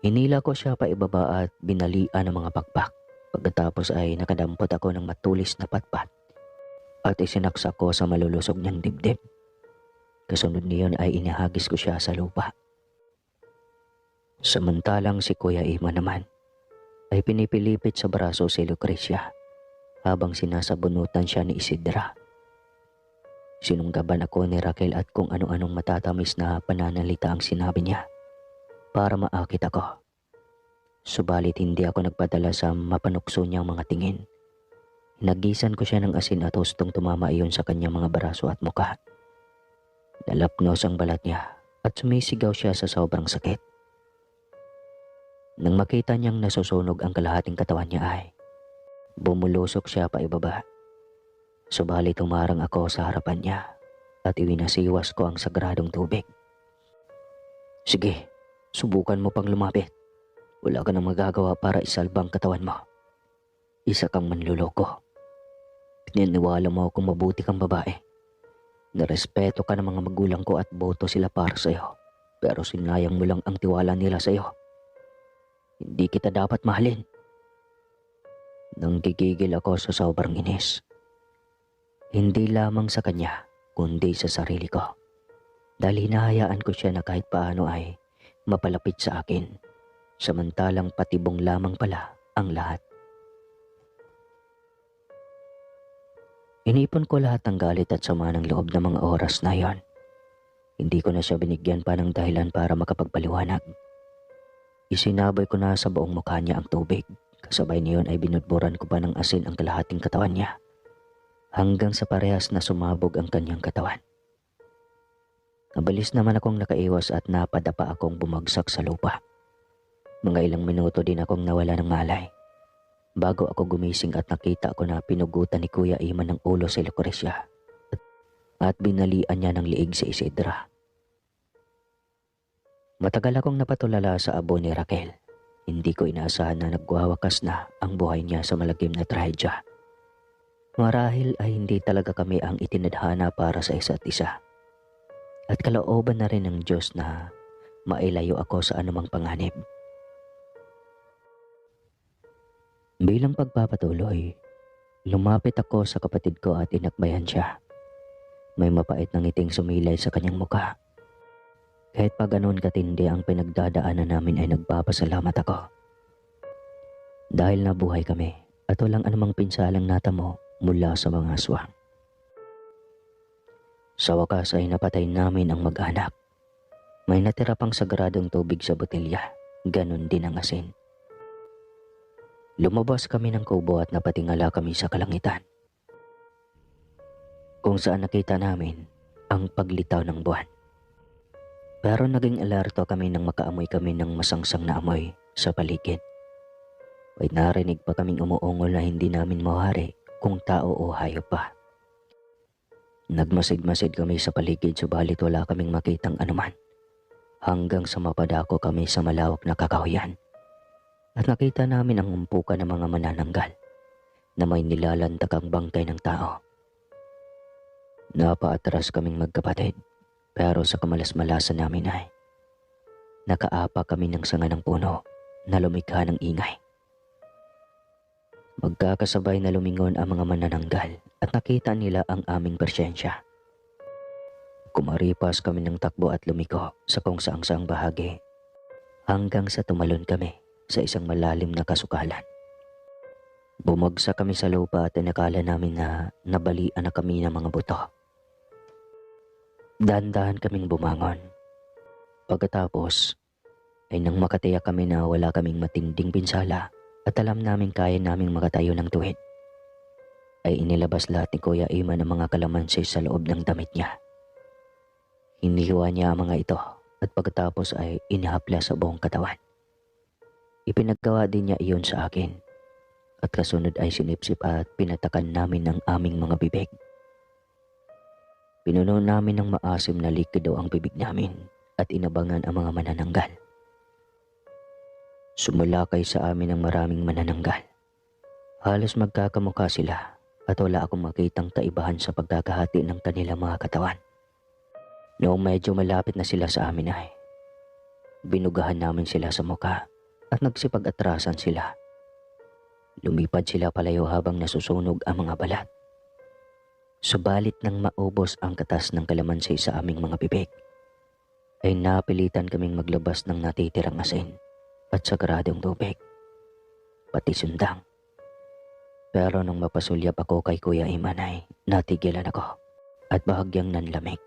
Hinila ko siya pa ibaba at binalian ng mga pakpak. Pagkatapos ay nakadampot ako ng matulis na patpat at isinaksak ko sa malulusog niyang dibdib. Kasunod niyon ay inihagis ko siya sa lupa. Samantalang si Kuya Iman naman ay pinipilipit sa braso si Lucrecia habang sinasabunutan siya ni Isidra. Sinunggaban ako ni Raquel at kung ano-anong matatamis na pananalita ang sinabi niya para maakit ako. Subalit hindi ako nagpadala sa mapanukso niyang mga tingin. Nagisan ko siya ng asin at hustong tumama iyon sa kanyang mga braso at mukha. Nalapnos ang balat niya at sumisigaw siya sa sobrang sakit. Nang makita niyang nasusunog ang kalahating katawan niya ay bumulusok siya pa ibaba. Subalit umarang ako sa harapan niya at iwinasiwas ko ang sagradong tubig. Sige, subukan mo pang lumapit. Wala ka nang magagawa para isalba ang katawan mo. Isa kang manluloko. Pinaniwala mo akong mabuti kang babae. Narespeto ka ng mga magulang ko at boto sila para sa iyo. pero sinayang mo lang ang tiwala nila sa iyo. Hindi kita dapat mahalin. Nang gigigil ako sa sobrang inis. Hindi lamang sa kanya, kundi sa sarili ko. Dahil hinahayaan ko siya na kahit paano ay mapalapit sa akin. Samantalang patibong lamang pala ang lahat. Inipon ko lahat ng galit at sama ng loob ng mga oras na yon. Hindi ko na siya binigyan pa ng dahilan para makapagpaliwanag. Isinaboy ko na sa buong mukha niya ang tubig. Kasabay niyon ay binudburan ko pa ng asin ang kalahating katawan niya. Hanggang sa parehas na sumabog ang kanyang katawan. Nabilis naman akong nakaiwas at napadapa akong bumagsak sa lupa. Mga ilang minuto din akong nawala ng malay. Bago ako gumising at nakita ko na pinugutan ni Kuya Iman ng ulo si Lucrecia at binalian niya ng liig si Isidra. Matagal akong napatulala sa abo ni Raquel. Hindi ko inaasahan na nagwawakas na ang buhay niya sa malagim na trahedya. Marahil ay hindi talaga kami ang itinadhana para sa isa't isa. At kalooban na rin ng Diyos na mailayo ako sa anumang panganib. Bilang pagpapatuloy, lumapit ako sa kapatid ko at inakbayan siya. May mapait na ngiting sumilay sa kanyang muka. Kahit pa ganoon katindi ang pinagdadaanan namin ay nagpapasalamat ako. Dahil nabuhay kami at walang anumang pinsalang natamo mula sa mga aswang. Sa wakas ay napatay namin ang mag-anak. May natira pang sagradong tubig sa botelya, ganon din ang asin. Lumabas kami ng kubo at napatingala kami sa kalangitan. Kung saan nakita namin ang paglitaw ng buwan. Pero naging alerto kami nang makaamoy kami ng masangsang na amoy sa paligid. May narinig pa kaming umuungol na hindi namin mawari kung tao o hayop pa. Nagmasid-masid kami sa paligid subalit wala kaming makitang anuman. Hanggang sa mapadako kami sa malawak na kakahuyan. At nakita namin ang umpukan ng mga manananggal na may nilalantakang bangkay ng tao. Napaatras kaming magkapatid pero sa kamalas-malasan namin ay nakaapa kami ng sanga ng puno na lumikha ng ingay. Magkakasabay na lumingon ang mga manananggal at nakita nila ang aming presensya. Kumaripas kami ng takbo at lumiko sa kung saang-saang bahagi hanggang sa tumalon kami sa isang malalim na kasukalan. Bumagsak kami sa lupa at inakala namin na nabalian na kami ng mga buto. Dahan-dahan kaming bumangon. Pagkatapos ay nang makatiyak kami na wala kaming matinding pinsala at alam namin kaya naming makatayo ng tuwid, ay inilabas lahat ni Kuya Iman ang mga kalamansi sa loob ng damit niya. Hinihiwa niya ang mga ito at pagkatapos ay inihapla sa buong katawan. Ipinaggawa din niya iyon sa akin at kasunod ay sinipsip at pinatakan namin ng aming mga bibig. Pinuno namin ng maasim na likido ang bibig namin at inabangan ang mga manananggal. Sumulakay sa amin ang maraming manananggal. Halos magkakamukha sila at wala akong makitang kaibahan sa pagkakahati ng kanilang mga katawan. Noong medyo malapit na sila sa amin ay binugahan namin sila sa muka at nagsipag-atrasan sila. Lumipad sila palayo habang nasusunog ang mga balat. Subalit nang maubos ang katas ng kalamansi sa aming mga bibig, ay napilitan kaming maglabas ng natitirang asin at sagradong tubig, pati sundang. Pero nang mapasulyap ako kay Kuya Iman ay natigilan ako at bahagyang nanlamig.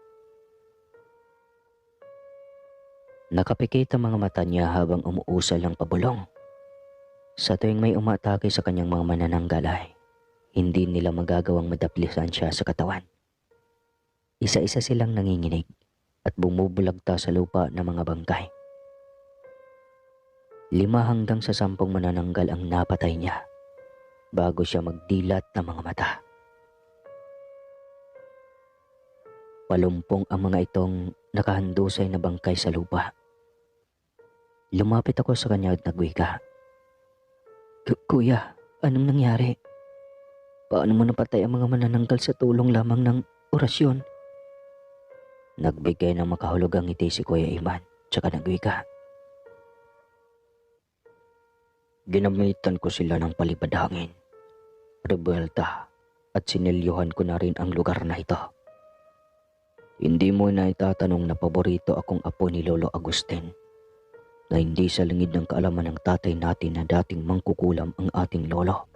Nakapikit ang mga mata niya habang umuusal ng pabulong. Sa tuwing may umatake sa kanyang mga manananggal ay hindi nila magagawang madaplisan siya sa katawan. Isa-isa silang nanginginig at bumubulagta sa lupa ng mga bangkay. 5 hanggang sa 10 manananggal ang napatay niya bago siya magdilat ng mga mata. Palumpong ang mga itong nakahandusay na bangkay sa lupa. Lumapit ako sa kanya at nagwika. Kuya, anong nangyari? Paano mo napatay ang mga manananggal sa tulong lamang ng orasyon? Nagbigay ng makahulugang ngiti si Kuya Iman tsaka nagwika. Ginamitan ko sila ng palipad hangin, rebelta, at sinilyohan ko na rin ang lugar na ito. Hindi mo na itatanong na paborito akong apo ni Lolo Agustin, na hindi sa lingid ng kaalaman ng tatay natin na dating mangkukulam ang ating lolo.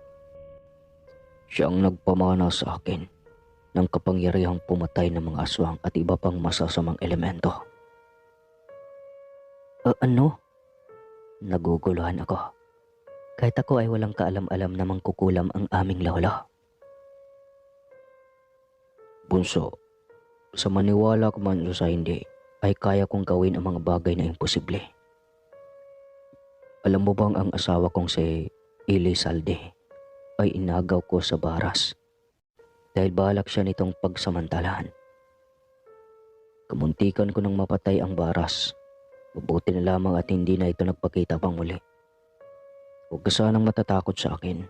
Siya ang nagpamana sa akin ng kapangyarihang pumatay ng mga aswang at iba pang masasamang elemento. Ano? Naguguluhan ako. Kahit ako ay walang kaalam-alam na mangkukulam ang aming lolo. Bunso, sa maniwala ko man o sa hindi, ay kaya kong gawin ang mga bagay na imposible. Alam mo bang ang asawa kong si Elizalde ay inagaw ko sa baras dahil balak siya nitong pagsamantalahan. Kamuntikan ko nang mapatay ang baras. Mabuti na lamang at hindi na ito nagpakita pang muli. Huwag ka sanang matatakot sa akin.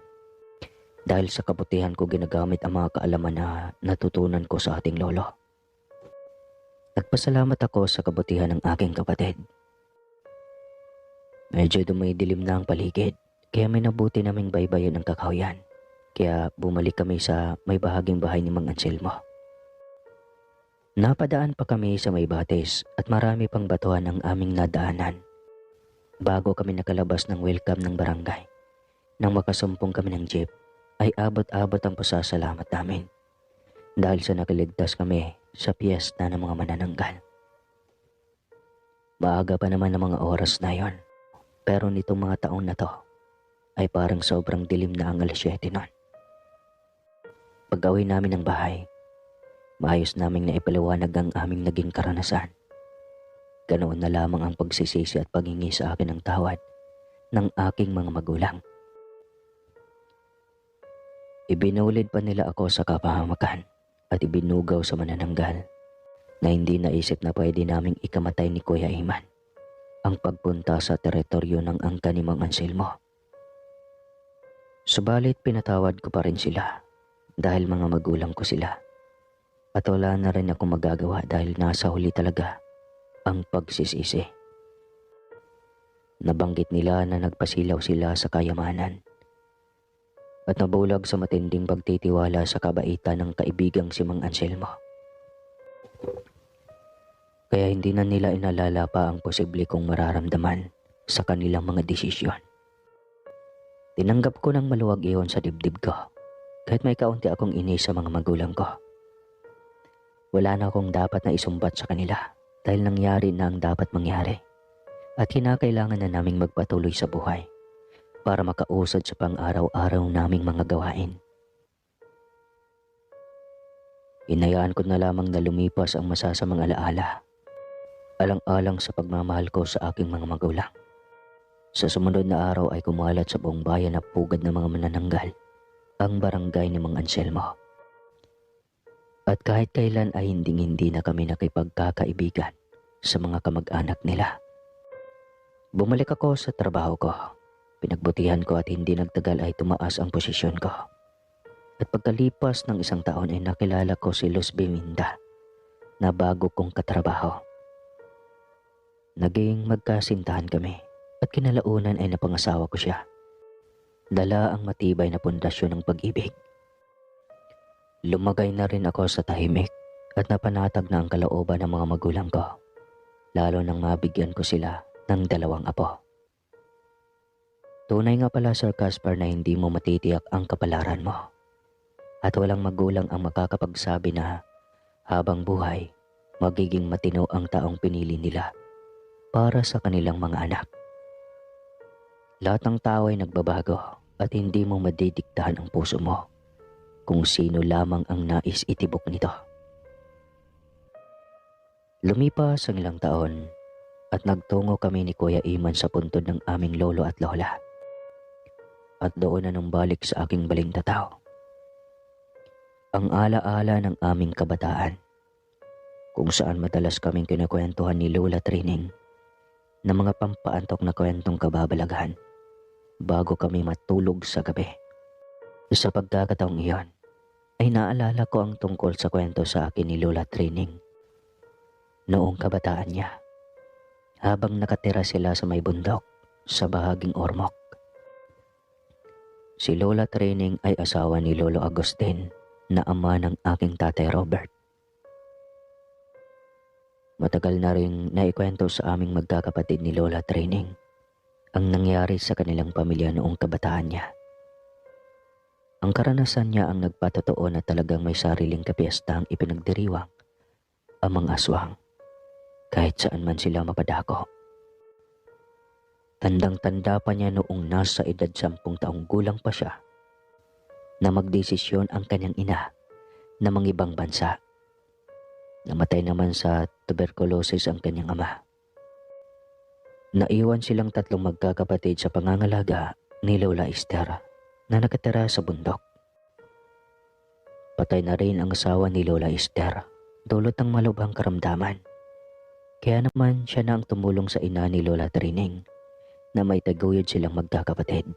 Dahil sa kabutihan ko ginagamit ang mga kaalaman na natutunan ko sa ating lolo. Nagpasalamat ako sa kabutihan ng aking kapatid. Medyo dumidilim na ang paligid, kaya may nabuti naming baybayin ng kakahuyan. Kaya bumalik kami sa may bahaging bahay ni Mang Anselmo. Napadaan pa kami sa may batis at marami pang batuhan ang aming nadaanan. Bago kami nakalabas ng welcome ng barangay, nang makasumpong kami ng jeep, ay abot-abot ang pasasalamat namin dahil sa nakiligtas kami sa piyesta ng mga manananggal. Maaga pa naman ang mga oras na yon, pero nitong mga taon na to ay parang sobrang dilim na ang alas 7 nun. Pag-uwi namin ng bahay, maayos naming naipaliwanag ang aming naging karanasan. Ganoon na lamang ang pagsisisi at paghingi sa akin ng tawad ng aking mga magulang. Ibinulid pa nila ako sa kapahamakan at ibinugaw sa manananggal na hindi naisip na pwede naming ikamatay ni Kuya Iman ang pagpunta sa teritoryo ng angka ni Mang Anselmo. Subalit pinatawad ko pa rin sila dahil mga magulang ko sila at wala na rin akong magagawa dahil nasa huli talaga ang pagsisisi. Nabanggit nila na nagpasilaw sila sa kayamanan at nabulag sa matinding pagtitiwala sa kabaitan ng kaibigang si Mang Anselmo. Kaya hindi na nila inalala pa ang posible kong mararamdaman sa kanilang mga desisyon. Tinanggap ko ng maluwag iyon sa dibdib ko, kahit may kaunti akong inis sa mga magulang ko. Wala na akong dapat na isumbat sa kanila dahil nangyari na ang dapat mangyari at kinakailangan na naming magpatuloy sa buhay para makausad sa pang-araw-araw naming mga gawain. Hinayaan ko na lamang na lumipas ang masasamang alaala, alang-alang sa pagmamahal ko sa aking mga magulang. Sa sumunod na araw ay kumalat sa buong bayan na pugad ng mga manananggal ang barangay ni Mang Anselmo. At kahit kailan ay hinding-hindi na kami nakipagkakaibigan sa mga kamag-anak nila. Bumalik ako sa trabaho ko. Pinagbutihan ko at hindi nagtagal ay tumaas ang posisyon ko. At pagkalipas ng 1 taon ay nakilala ko si Luz Biminda na bago kong katrabaho. Naging magkasintahan kami at kinalaunan ay napangasawa ko siya. Dala ang matibay na pundasyon ng pag-ibig. Lumagay na rin ako sa tahimik at napanatag na ang kalooban ng mga magulang ko, lalo nang mabigyan ko sila ng 2 apo. Tunay nga pala, Sir Caspar, na hindi mo matitiyak ang kapalaran mo at walang magulang ang makakapagsabi na habang buhay magiging matino ang taong pinili nila para sa kanilang mga anak. Lahat ng tao ay nagbabago at hindi mo madidiktahan ang puso mo kung sino lamang ang nais itibok nito. Lumipas ang ilang taon at nagtungo kami ni Kuya Iman sa puntod ng aming lolo at lola. At doon na numbalik sa aking balintataw ang ala-ala ng aming kabataan, kung saan madalas kaming kinakwentuhan ni Lola Trining ng mga pampaantok na kwentong kababalaghan bago kami matulog sa gabi. Sa pagkakataong iyon ay naalala ko ang tungkol sa kwento sa akin ni Lola Trining noong kabataan niya. habang nakatira sila sa may bundok sa bahaging ormok. Si Lola Training ay asawa ni Lolo Agustin na ama ng aking tatay Robert. Matagal na rin naikwento sa aming magkakapatid ni Lola Training ang nangyari sa kanilang pamilya noong kabataan niya. Ang karanasan niya ang nagpatotoo na talagang may sariling kapiestang ipinagdiriwang ang mga aswang kahit saan man sila mapadako. Tandang-tanda pa niya noong nasa edad 10 taong gulang pa siya na magdesisyon ang kanyang ina na mangibang bansa. Namatay naman sa tuberculosis ang kanyang ama. Naiwan silang 3 magkakapatid sa pangangalaga ni Lola Esther na nakatira sa bundok. Patay na rin ang asawa ni Lola Esther dulot ng malubhang karamdaman. Kaya naman siya na ang tumulong sa ina ni Lola Trining na may taguyod silang magkakapatid.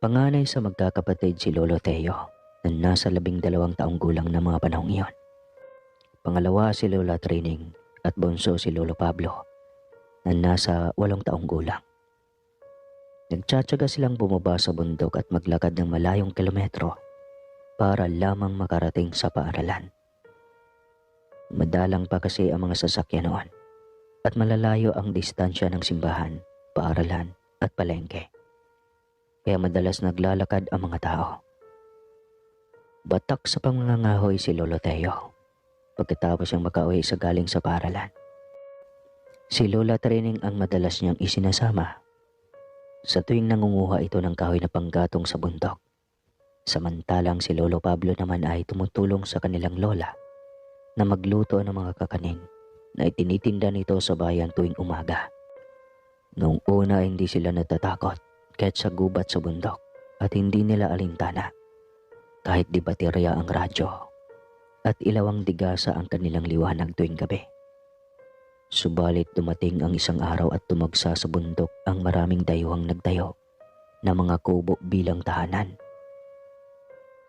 Panganay sa magkakapatid si Lolo Teo na nasa 12 taong gulang na mga panahong iyon. Pangalawa si Lola Trining at bunso si Lolo Pablo na nasa 8 taong gulang. Nagtsatsaga silang bumaba sa bundok at maglakad ng malayong kilometro para lamang makarating sa paaralan. Madalang pa kasi ang mga sasakyan noon at malalayo ang distansya ng simbahan, paaralan at palengke. Kaya madalas naglalakad ang mga tao. Batak sa pangangahoy si Lolo Teo pagkatapos siyang makauwi sa galing sa paaralan. Si Lola Training ang madalas niyang isinasama sa tuwing nangunguha ito ng kahoy na panggatong sa bundok. Samantalang si Lolo Pablo naman ay tumutulong sa kanilang lola na magluto ng mga kakanin na itinitinda nito sa bayan tuwing umaga. Noong una hindi sila natatakot kahit sa gubat sa bundok at hindi nila alintana kahit di baterya ang radyo at ilaw ang digasa ang kanilang liwanag tuwing gabi. Subalit dumating ang isang araw at tumagsa sa bundok ang maraming dayuhang nagtayo na mga kubo bilang tahanan.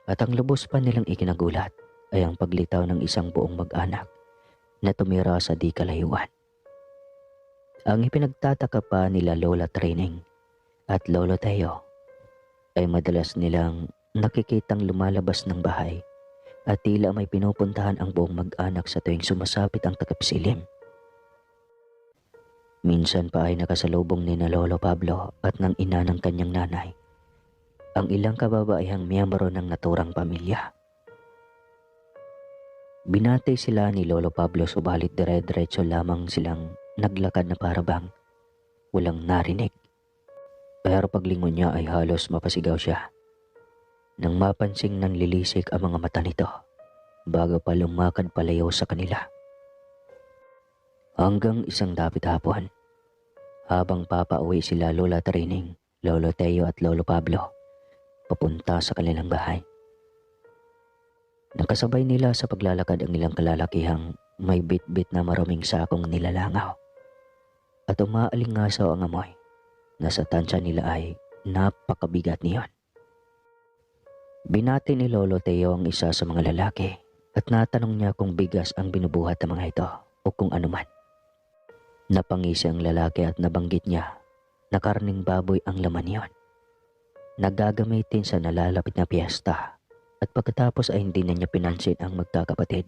At ang lubos pa nilang ikinagulat ay ang paglitaw ng isang buong mag-anak na tumira sa di kalayuan. Ang ipinagtataka pa nila Lola Training at Lolo Teo ay madalas nilang nakikitang lumalabas ng bahay at tila may pinupuntahan ang buong mag-anak sa tuwing sumasapit ang takapsilim. Minsan pa ay nakasalubong ni na Lolo Pablo at ng ina ng kanyang nanay ang ilang kababaihang miyembro ng naturang pamilya. Binati sila ni Lolo Pablo subalit dire-diretso lamang silang naglakad na parabang walang narinig. Pero paglingon niya ay halos mapasigaw siya nang mapansing nanlilisik ang mga mata nito bago pa lumakad palayo sa kanila. Hanggang isang dapit hapon, habang papauwi sila Lola Training, Lolo Teo at Lolo Pablo papunta sa kanilang bahay. Nakasabay nila sa paglalakad ang ilang kalalakihang may bit-bit na maruming sakong nilalangaw at umaalingasaw ang amoy na sa tansya nila ay napakabigat niyon. Binati ni Lolo Teo ang isa sa mga lalaki at natanong niya kung bigas ang binubuhat ng mga ito o kung anuman. Napangisi ang lalaki at nabanggit niya na karning baboy ang laman niyon. Nagagamitin sa nalalapit na piyesta at pagkatapos ay hindi na niya pinansin ang magkakapatid.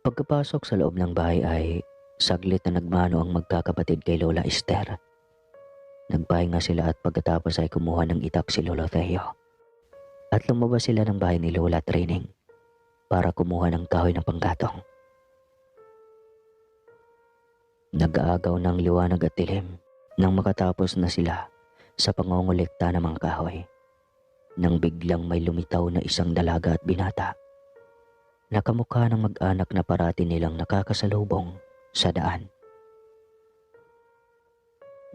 Pagkapasok sa loob ng bahay ay saglit na nagmano ang magkakapatid kay Lola Esther. Nagpahinga sila at pagkatapos ay kumuha ng itak si Lolo Teo. At lumabas sila ng bahay ni Lola Training para kumuha ng kahoy ng panggatong. Nag-aagaw ng liwanag at dilim nang makatapos na sila sa pangongolekta ng mga kahoy. Nang biglang may lumitaw na isang dalaga at binata na kamukha ng mag-anak na parati nilang nakakasalubong sa daan.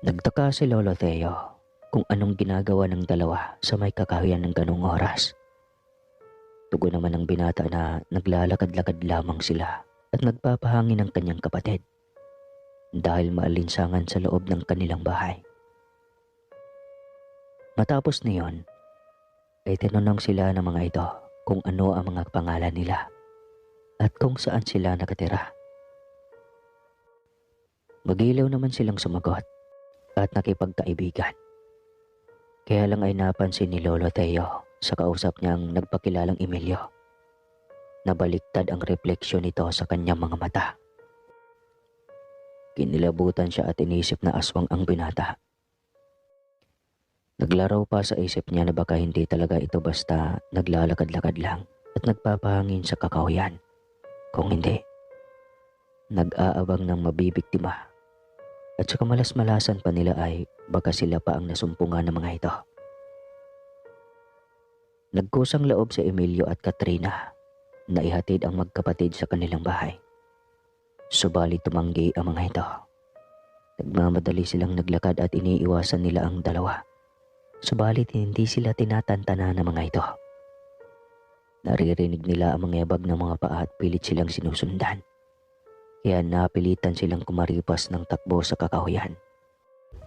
Nagtaka si Lolo Teo kung anong ginagawa ng dalawa sa may kakahuyan ng ganung oras. Tugon naman ng binata na naglalakad-lakad lamang sila at nagpapahangin ng kanyang kapatid dahil maalinsangan sa loob ng kanilang bahay. Matapos niyon, ay tinanong sila ng mga ito kung ano ang mga pangalan nila at kung saan sila nakatira. Magilaw naman silang sumagot at nakipagkaibigan. Kaya lang ay napansin ni Lolo Teo sa kausap niyang nagpakilalang Emilio na baliktad ang refleksyon nito sa kanyang mga mata. Kinilabutan siya at inisip na aswang ang binata. Naglaraw pa sa isip niya na baka hindi talaga ito basta naglalakad-lakad lang at nagpapahangin sa kakahuyan. Kung hindi, nag-aabang ng mabibiktima at sa kamalas-malasan pa nila ay baka sila pa ang nasumpungan ng mga ito. Nagkusang loob si Emilio at Katrina na ihatid ang magkapatid sa kanilang bahay. Subalit tumanggi ang mga ito. Nagmamadali silang naglakad at iniiwasan nila ang dalawa. Subalit hindi sila tinatantana ng mga ito. Naririnig nila ang mga yabag ng mga paa at pilit silang sinusundan. Kaya napilitan silang kumaripas ng takbo sa kakahuyan.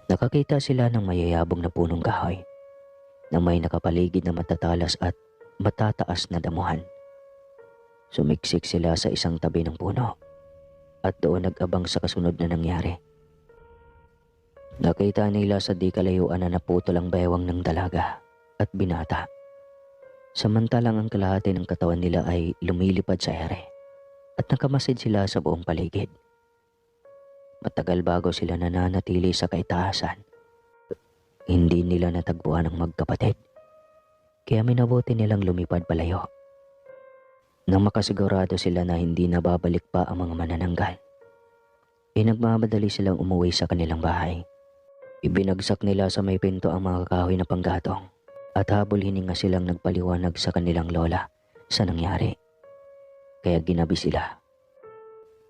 Nakakita sila ng mayayabong na punong kahoy na may nakapaligid na matatalas at matataas na damuhan. Sumiksik sila sa isang tabi ng puno at doon nag-abang sa kasunod na nangyari. Nakita nila sa di kalayuan na naputol ang baywang ng dalaga at binata. Samantalang ang kalahati ng katawan nila ay lumilipad sa ere at nakamasid sila sa buong paligid. Matagal bago sila nananatili sa kaitaasan. Hindi nila natagpuan ang magkapatid, kaya minabuti nilang lumipad palayo. Nang makasigurado sila na hindi nababalik pa ang mga manananggal, nagmamadali silang umuwi sa kanilang bahay. Ibinagsak nila sa may pinto ang mga kahoy na panggatong at habol hininga silang nagpaliwanag sa kanilang lola sa nangyari. Kaya ginabi sila.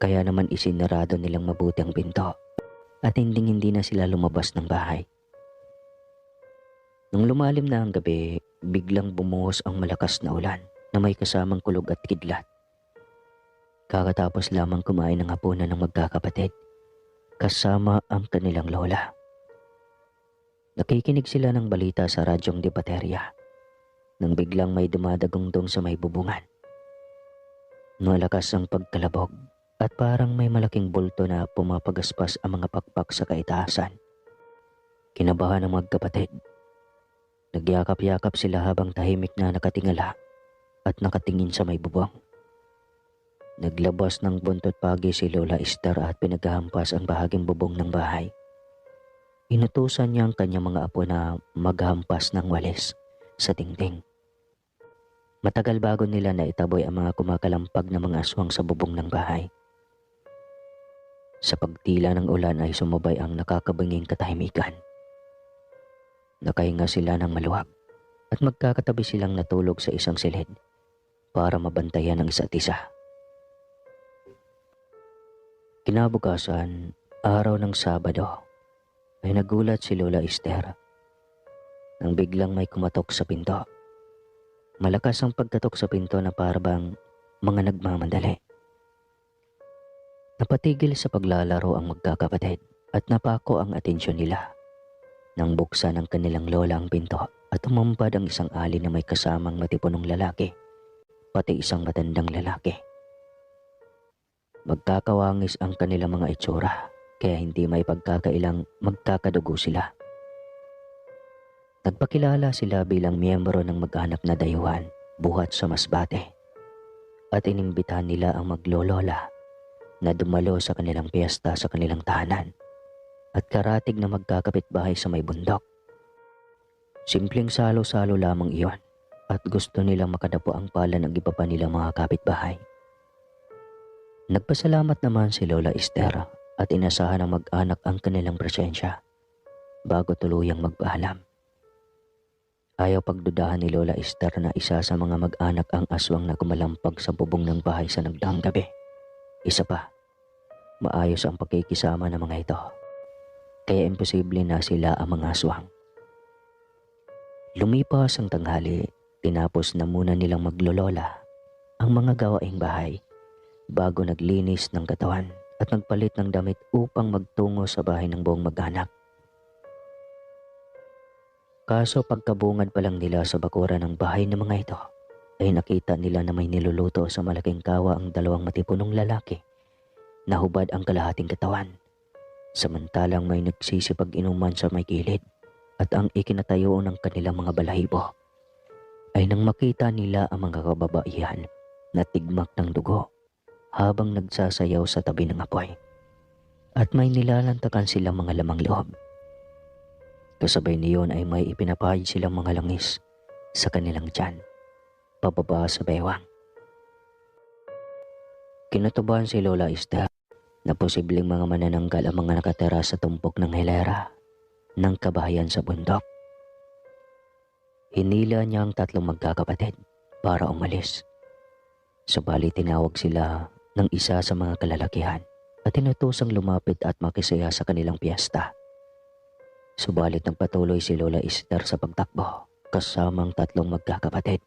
Kaya naman isinarado nilang mabuti ang pinto at hindi na sila lumabas ng bahay. Nung lumalim na ang gabi, biglang bumuhos ang malakas na ulan na may kasamang kulog at kidlat. Kakatapos lamang kumain ng hapunan ng magkakapatid kasama ang kanilang lola. Nakikinig sila ng balita sa radyong de baterya nang biglang may dumadagong sa may bubungan. Malakas ang pagkalabog at parang may malaking bulto na pumapagaspas ang mga pakpak sa kaitaasan. Kinabahan ang magkapatid. Nagyakap-yakap sila habang tahimik na nakatingala at nakatingin sa may bubong. Naglabas ng buntot pagi si Lola Esther at pinaghahampas ang bahaging bubong ng bahay. Inutusan niya ang kanyang mga apo na maghampas ng walis sa tingting. Matagal bago nila naitaboy ang mga kumakalampag na mga aswang sa bubong ng bahay. Sa pagtila ng ulan ay sumabay ang nakakabanging katahimikan. Nakahinga sila ng maluwag at magkakatabi silang natulog sa isang silid para mabantayan ang isa't isa. Kinabukasan, araw ng Sabado, ay nagulat si Lola Esther nang biglang may kumatok sa pinto. Malakas ang pagkatok sa pinto na parabang mga nagmamadali. Napatigil sa paglalaro ang magkakapatid at napako ang atensyon nila nang buksan ng kanilang lola ang pinto at umampad ang isang alin na may kasamang matipunong lalaki, pati isang matandang lalaki. Magkakawangis ang kanilang mga itsura, kaya hindi may pagkakailang magkakadugo sila. Nagpakilala sila bilang miyembro ng mag-anak na dayuhan buhat sa Masbate at inimbitahan nila ang maglolola na dumalo sa kanilang piyesta sa kanilang tahanan at karatig na magkakapitbahay sa may bundok. Simpleng salo-salo lamang iyon at gusto nilang makadapo ang pala ng iba pa nilang mga kapitbahay. Nagpasalamat naman si Lola Esther at inasahan ng mag-anak ang kanilang presensya bago tuluyang magpaalam. Ayaw pagdudahan ni Lola Esther na isa sa mga mag-anak ang aswang na kumalampag sa bubong ng bahay sa nagdaang gabi. Isa pa, maayos ang pagkikisama ng mga ito, kaya imposible na sila ang mga aswang. Lumipas ang tanghali, tinapos na muna nilang maglolola ang mga gawaing bahay bago naglinis ng katawan at nagpalit ng damit upang magtungo sa bahay ng buong mag-anak. Kaso pagkabungad pa lang nila sa bakuran ng bahay ng mga ito, ay nakita nila na may niluluto sa malaking kawa ang dalawang matipunong lalaki na hubad ang kalahating katawan Samantalang may nagsisipag-inuman sa may gilid at ang ikinatayo ng kanilang mga balahibo ay nang makita nila ang mga kababaihan na tigmak ng dugo habang nagsasayaw sa tabi ng apoy at may nilalantakan silang mga lamang loob. Kasabay niyon ay may ipinapahid silang mga langis sa kanilang tiyan, pababa sa bewang. Kinatubahan si Lola Esther na posibleng mga manananggal ang mga nakatira sa tumpok ng hilera ng kabahayan sa bundok. Hinila niya ang 3 magkakapatid para umalis. Subalit tinawag sila ng isa sa mga kalalakihan at tinutosang lumapit at makisaya sa kanilang piyesta. Subalit nagpatuloy si Lola Esther sa pagtakbo kasamang 3 magkakapatid.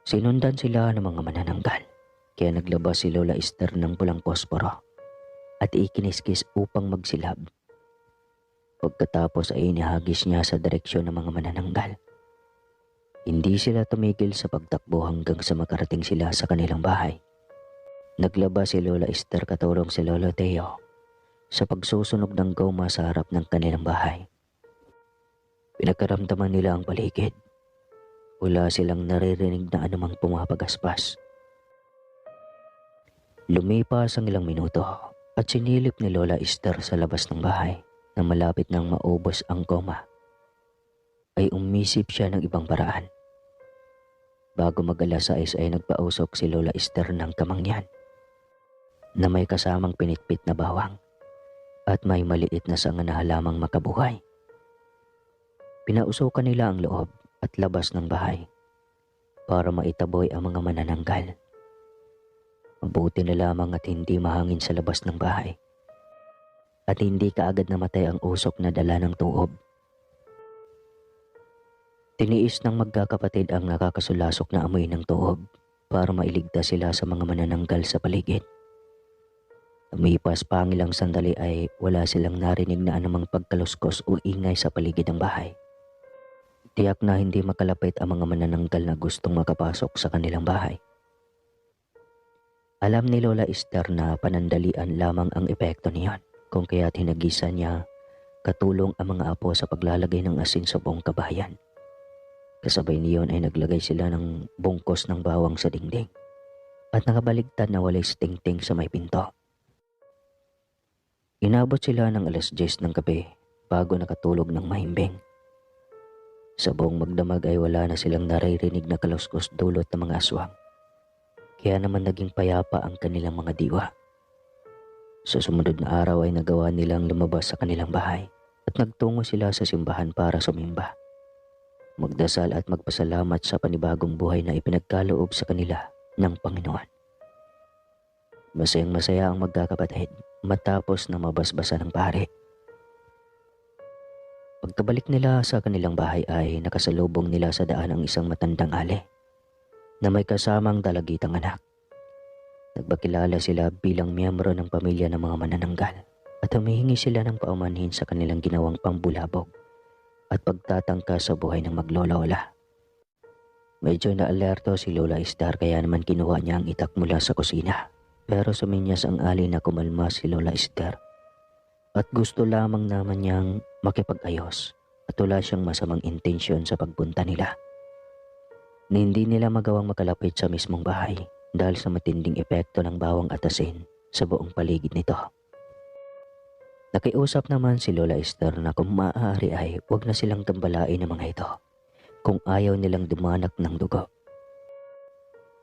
Sinundan sila ng mga manananggal, kaya naglabas si Lola Esther ng pulang posporo at ikiniskis upang magsilab. Pagkatapos ay inihagis niya sa direksyon ng mga manananggal. Hindi sila tumigil sa pagtakbo hanggang sa makarating sila sa kanilang bahay. Naglabas si Lola Esther katulong si Lolo Teo sa pagsusunog ng goma sa harap ng kanilang bahay. Pinagkaramdaman nila ang paligid. Wala silang naririnig na anumang pumapagaspas. Lumipas ang ilang minuto at sinilip ni Lola Esther sa labas ng bahay na malapit nang maubos ang goma. Ay umisip siya ng ibang paraan. Bago mag-alas 6 ay nagpausok si Lola Esther ng kamangyan na may kasamang pinitpit na bawang at may maliit na sanga na halamang makabuhay. Pinausukan nila ang loob at labas ng bahay para maitaboy ang mga manananggal. Mabuti na lamang at hindi mahangin sa labas ng bahay at hindi kaagad namatay ang usok na dala ng tuob. Tiniis ng magkakapatid ang nakakasulasok na amoy ng tuob para mailigtas sila sa mga manananggal sa paligid. Lumipas pa ang ilang sandali ay wala silang narinig na anumang pagkaluskos o ingay sa paligid ng bahay. Tiyak na hindi makalapit ang mga manananggal na gustong makapasok sa kanilang bahay. Alam ni Lola Esther na panandalian lamang ang epekto niyon, kung kaya't hinagisan niya katulong ang mga apo sa paglalagay ng asin sa buong kabahayan. Kasabay niyon ay naglagay sila ng bungkos ng bawang sa dingding at nakabaligtad na walay stingting sa may pinto. Inabot sila ng 10:00 ng gabi bago nakatulog ng mahimbing. Sa buong magdamag ay wala na silang naririnig na kaluskos dulot ng mga aswang. Kaya naman naging payapa ang kanilang mga diwa. Sa sumunod na araw ay nagawa nilang lumabas sa kanilang bahay at nagtungo sila sa simbahan para sumimba, magdasal at magpasalamat sa panibagong buhay na ipinagkaloob sa kanila ng Panginoon. Masayang masaya ang magkakapatid matapos na mabasbasa ng pare. Pagkabalik nila sa kanilang bahay ay nakasalubong nila sa daan ang isang matandang ale na may kasamang dalagitang anak. Nagpakilala sila bilang miyembro ng pamilya ng mga manananggal at humihingi sila ng paumanhin sa kanilang ginawang pambulabog at pagtatangka sa buhay ng maglolola. Medyo naalerto si Lola Esther kaya naman kinuha niya ang itak mula sa kusina, pero suminyas ang ali na kumalma si Lola Esther at gusto lamang naman niyang makipag-ayos at wala siyang masamang intensyon sa pagpunta nila. Hindi nila magawang makalapit sa mismong bahay dahil sa matinding epekto ng bawang at asin sa buong paligid nito. Nakiusap naman si Lola Esther na kung maaari ay huwag na silang gambalain ng mga ito kung ayaw nilang dumanak ng dugo.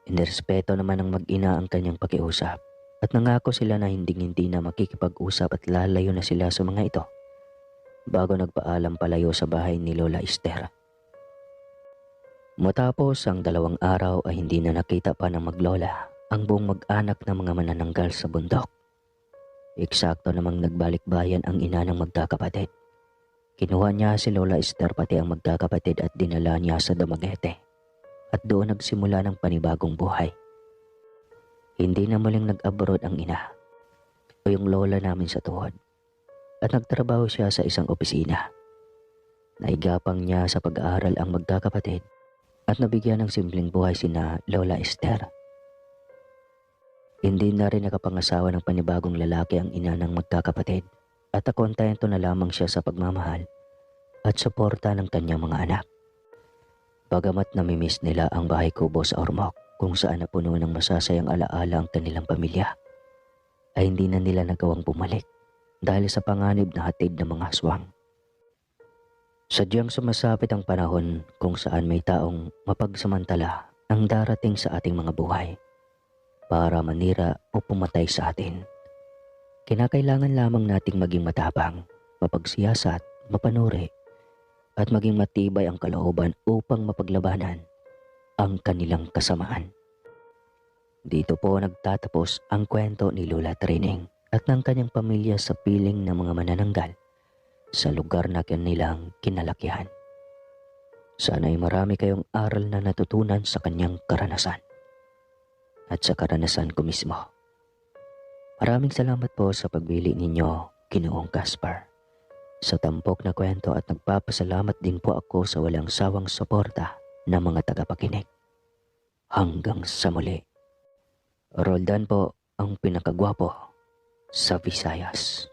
Inirespeto naman ng mag-ina ang kanyang pakiusap at nangako sila na hindi na makikipag-usap at lalayo na sila sa mga ito bago nagpaalam palayo sa bahay ni Lola Esther. Matapos ang 2 araw ay hindi na nakita pa ng maglola ang buong mag-anak ng mga manananggal sa bundok. Eksakto namang nagbalik bayan ang ina ng magkakapatid. Kinuha niya si Lola Esther pati ang magkakapatid at dinala niya sa Dumaguete at doon nagsimula ng panibagong buhay. Hindi na muling nag-abroad ang ina o yung lola namin sa tuhod at nagtrabaho siya sa isang opisina. Naigapang niya sa pag-aaral ang magkakapatid at nabigyan ng simpleng buhay sina Lola Esther. Hindi na rin nakapangasawa ng panibagong lalaki ang ina ng magkakapatid at nakontento na lamang siya sa pagmamahal at suporta ng kanyang mga anak. Bagamat namimiss nila ang bahay kubo sa Ormoc kung saan napuno ng masasayang alaala ang kanilang pamilya, ay hindi na nila nagawang bumalik dahil sa panganib na hatid ng mga aswang. Sadyang sumasapit ang panahon kung saan may taong mapagsamantala ang darating sa ating mga buhay para manira o pumatay sa atin. Kinakailangan lamang nating maging matapang, mapagsiyasat, mapanuri, at maging matibay ang kalooban upang mapaglabanan ang kanilang kasamaan. Dito po nagtatapos ang kwento ni Lola Trining at ng kanyang pamilya sa piling ng mga manananggal sa lugar na kanilang kinalakihan. Sana'y marami kayong aral na natutunan sa kanyang karanasan at sa karanasan ko mismo. Maraming salamat po sa pagbili ninyo, Ginoong Gaspar, sa tampok na kwento, at nagpapasalamat din po ako sa walang sawang suporta ng mga tagapakinig. Hanggang sa muli. Roldan po ang pinakagwapo sa Visayas.